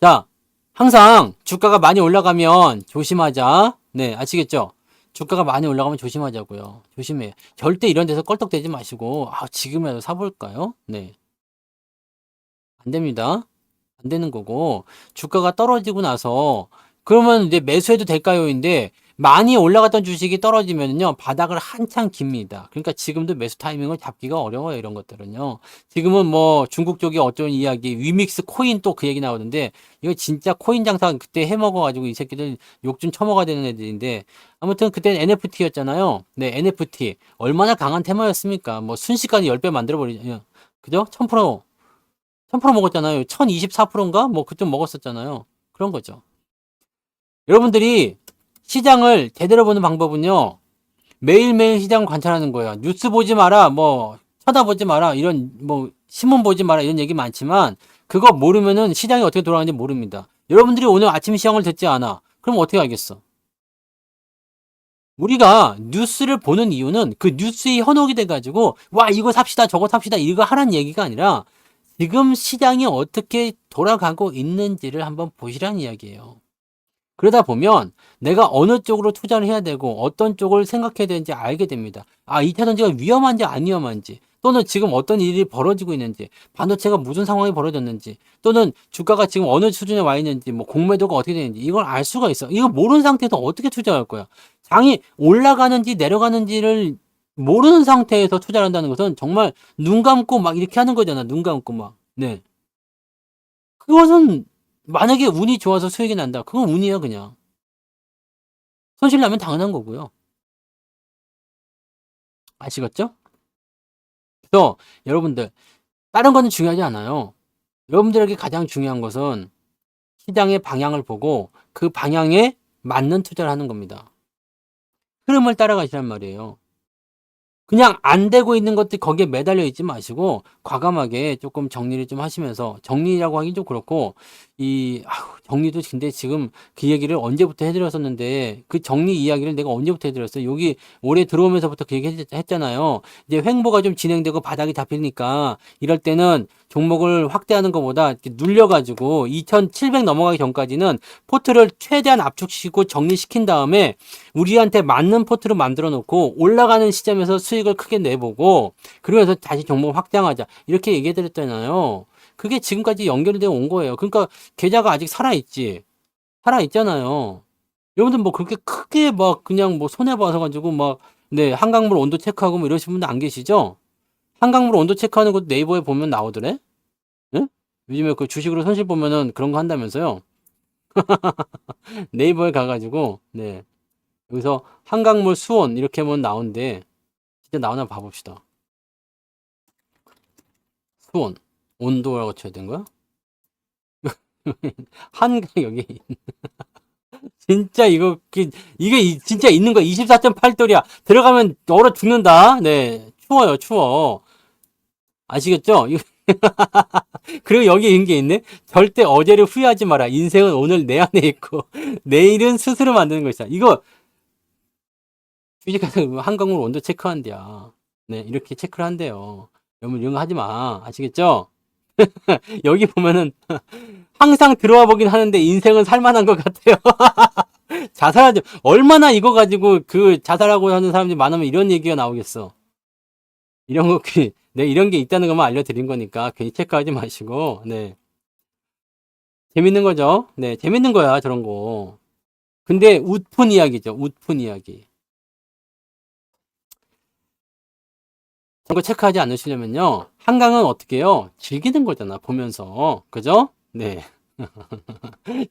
자, 항상 주가가 많이 올라가면 조심하자. 네, 아시겠죠? 주가가 많이 올라가면 조심하자고요. 조심해. 절대 이런 데서 껄떡대지 마시고, 아, 지금이라도 사볼까요? 네, 안 됩니다. 안 되는 거고, 주가가 떨어지고 나서, 그러면 이제 매수해도 될까요?인데, 많이 올라갔던 주식이 떨어지면요, 바닥을 한참 깁니다. 그러니까 지금도 매수 타이밍을 잡기가 어려워요, 이런 것들은요. 지금은 뭐 중국 쪽이 어쩌는 이야기, 위믹스 코인 또 그 얘기 나오는데, 이거 진짜 코인 장사 그때 해먹어가지고 이 새끼들 욕 좀 처먹어야 되는 애들인데, 아무튼 그때는 NFT였잖아요. 네, NFT. 얼마나 강한 테마였습니까? 뭐 순식간에 10배 만들어버리죠. 그죠? 1000%. 1000% 먹었잖아요. 1024%인가? 뭐 그쯤 먹었었잖아요. 그런 거죠. 여러분들이 시장을 제대로 보는 방법은요. 매일매일 시장을 관찰하는 거예요. 뉴스 보지 마라. 뭐 쳐다보지 마라. 이런 뭐 신문 보지 마라. 이런 얘기 많지만 그거 모르면은 시장이 어떻게 돌아가는지 모릅니다. 여러분들이 오늘 아침 시황을 듣지 않아. 그럼 어떻게 알겠어? 우리가 뉴스를 보는 이유는 그 뉴스에 현혹이 돼가지고 와 이거 삽시다 저거 삽시다 이거 하라는 얘기가 아니라 지금 시장이 어떻게 돌아가고 있는지를 한번 보시라는 이야기예요. 그러다 보면 내가 어느 쪽으로 투자를 해야 되고 어떤 쪽을 생각해야 되는지 알게 됩니다. 아, 2차 전지가 위험한지 안 위험한지 또는 지금 어떤 일이 벌어지고 있는지 반도체가 무슨 상황이 벌어졌는지 또는 주가가 지금 어느 수준에 와 있는지 뭐 공매도가 어떻게 되는지 이걸 알 수가 있어. 이거 모르는 상태에서 어떻게 투자할 거야? 장이 올라가는지 내려가는지를 모르는 상태에서 투자를 한다는 것은 정말 눈 감고 막 이렇게 하는 거잖아. 눈 감고 막. 네. 그것은 만약에 운이 좋아서 수익이 난다. 그건 운이에요, 그냥. 손실 나면 당연한 거고요. 아시겠죠? 그래서 여러분들 다른 거는 중요하지 않아요. 여러분들에게 가장 중요한 것은 시장의 방향을 보고 그 방향에 맞는 투자를 하는 겁니다. 흐름을 따라가시란 말이에요. 그냥 안 되고 있는 것들 거기에 매달려 있지 마시고 과감하게 조금 정리를 좀 하시면서 정리라고 하긴 좀 그렇고 정리도 근데 지금 그 얘기를 언제부터 해드렸었는데 그 정리 이야기를 내가 언제부터 해드렸어요. 여기 올해 들어오면서부터 그 얘기 했잖아요. 이제 횡보가 좀 진행되고 바닥이 잡히니까 이럴 때는 종목을 확대하는 것보다 이렇게 눌려가지고 2700 넘어가기 전까지는 포트를 최대한 압축시키고 정리시킨 다음에 우리한테 맞는 포트를 만들어 놓고 올라가는 시점에서 수익을 크게 내보고 그러면서 다시 종목을 확장하자 이렇게 얘기해 드렸잖아요. 그게 지금까지 연결이 되어 온 거예요. 그러니까 계좌가 아직 살아있지. 살아있잖아요. 여러분들 뭐 그렇게 크게 막 그냥 뭐 손해봐서 가지고 막 네, 한강물 온도 체크하고 뭐 이러신 분들 안 계시죠? 한강물 온도 체크하는 것도 네이버에 보면 나오더래? 응? 요즘에 그 주식으로 손실 보면은 그런 거 한다면서요? 네이버에 가가지고 네. 여기서 한강물 수온 이렇게 하면 나오는데 진짜 나오나 봐봅시다. 수온 온도라고 쳐야 되는 거야? 한강 여기 진짜 이거 이게 진짜 있는 거야. 24.8도리야. 들어가면 얼어 죽는다. 네 추워요 추워. 아시겠죠? 그리고 여기 있는 게 있네. 절대 어제를 후회하지 마라. 인생은 오늘 내 안에 있고 내일은 스스로 만드는 것이다. 이거 주식하는 한강물 온도 체크한대야. 네 이렇게 체크를 한대요. 여러분 이런 거 하지 마. 아시겠죠? 여기 보면은 항상 들어와 보긴 하는데 인생은 살만한 것 같아요. 자살하죠. 얼마나 이거 가지고 그 자살하고 하는 사람들이 많으면 이런 얘기가 나오겠어. 이런 거, 네, 이런 게 있다는 것만 알려드린 거니까 괜히 체크하지 마시고, 네. 재밌는 거죠? 네, 재밌는 거야, 저런 거. 근데 웃픈 이야기죠, 웃픈 이야기. 저런 거 체크하지 않으시려면요, 한강은 어떻게 해요? 즐기는 거잖아, 보면서. 그죠? 네.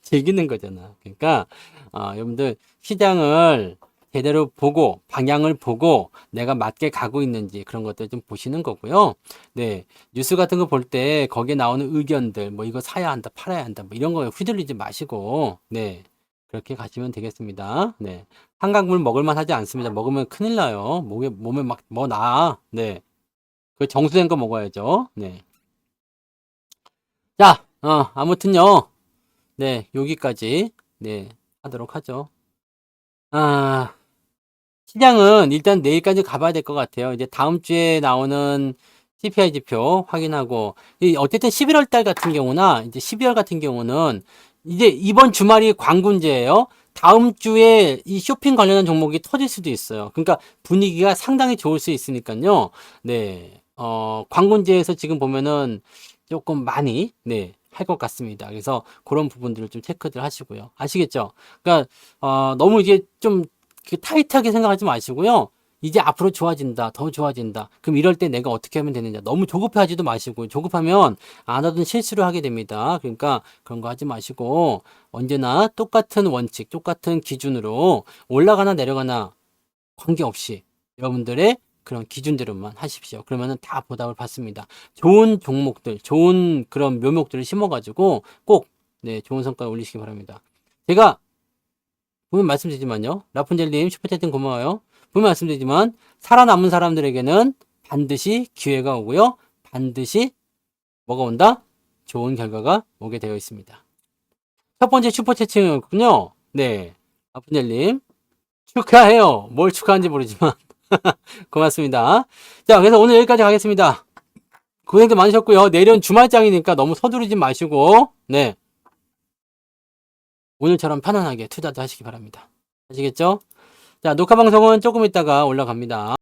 즐기는 거잖아. 그러니까 여러분들 시장을 제대로 보고 방향을 보고 내가 맞게 가고 있는지 그런 것들 좀 보시는 거고요. 네. 뉴스 같은 거 볼 때 거기에 나오는 의견들 뭐 이거 사야 한다, 팔아야 한다 뭐 이런 거에 휘둘리지 마시고 네. 그렇게 가시면 되겠습니다. 네. 한강물 먹을 만 하지 않습니다. 먹으면 큰일 나요. 몸에 막 뭐 나. 네. 그 정수된 거 먹어야죠. 네. 자, 아무튼요. 네, 여기까지 네, 하도록 하죠. 아, 시장은 일단 내일까지 가봐야 될 것 같아요. 이제 다음 주에 나오는 CPI 지표 확인하고, 어쨌든 11월 달 같은 경우나 이제 12월 같은 경우는 이제 이번 주말이 광군제예요. 다음 주에 이 쇼핑 관련한 종목이 터질 수도 있어요. 그러니까 분위기가 상당히 좋을 수 있으니까요. 네, 광군제에서 지금 보면은 조금 많이, 네, 할 것 같습니다. 그래서 그런 부분들을 좀 체크들 하시고요. 아시겠죠? 그러니까, 너무 이게 좀 타이트하게 생각하지 마시고요. 이제 앞으로 좋아진다, 더 좋아진다. 그럼 이럴 때 내가 어떻게 하면 되느냐. 너무 조급해하지도 마시고, 조급하면 안 하던 실수를 하게 됩니다. 그러니까 그런 거 하지 마시고, 언제나 똑같은 원칙, 똑같은 기준으로 올라가나 내려가나 관계없이 여러분들의 그런 기준대로만 하십시오. 그러면은 다 보답을 받습니다. 좋은 종목들, 좋은 그런 묘목들을 심어가지고 꼭, 네, 좋은 성과 올리시기 바랍니다. 제가 분명 말씀드리지만요. 라푼젤님 슈퍼채팅 고마워요. 분명 말씀드리지만 살아남은 사람들에게는 반드시 기회가 오고요. 반드시 뭐가 온다? 좋은 결과가 오게 되어 있습니다. 첫 번째 슈퍼채팅이었군요. 네. 라푼젤님 축하해요. 뭘 축하한지 모르지만 고맙습니다. 자, 그래서 오늘 여기까지 가겠습니다. 고생도 많으셨고요. 내일은 주말장이니까 너무 서두르지 마시고, 네. 오늘처럼 편안하게 투자도 하시기 바랍니다. 아시겠죠? 자, 녹화 방송은 조금 있다가 올라갑니다.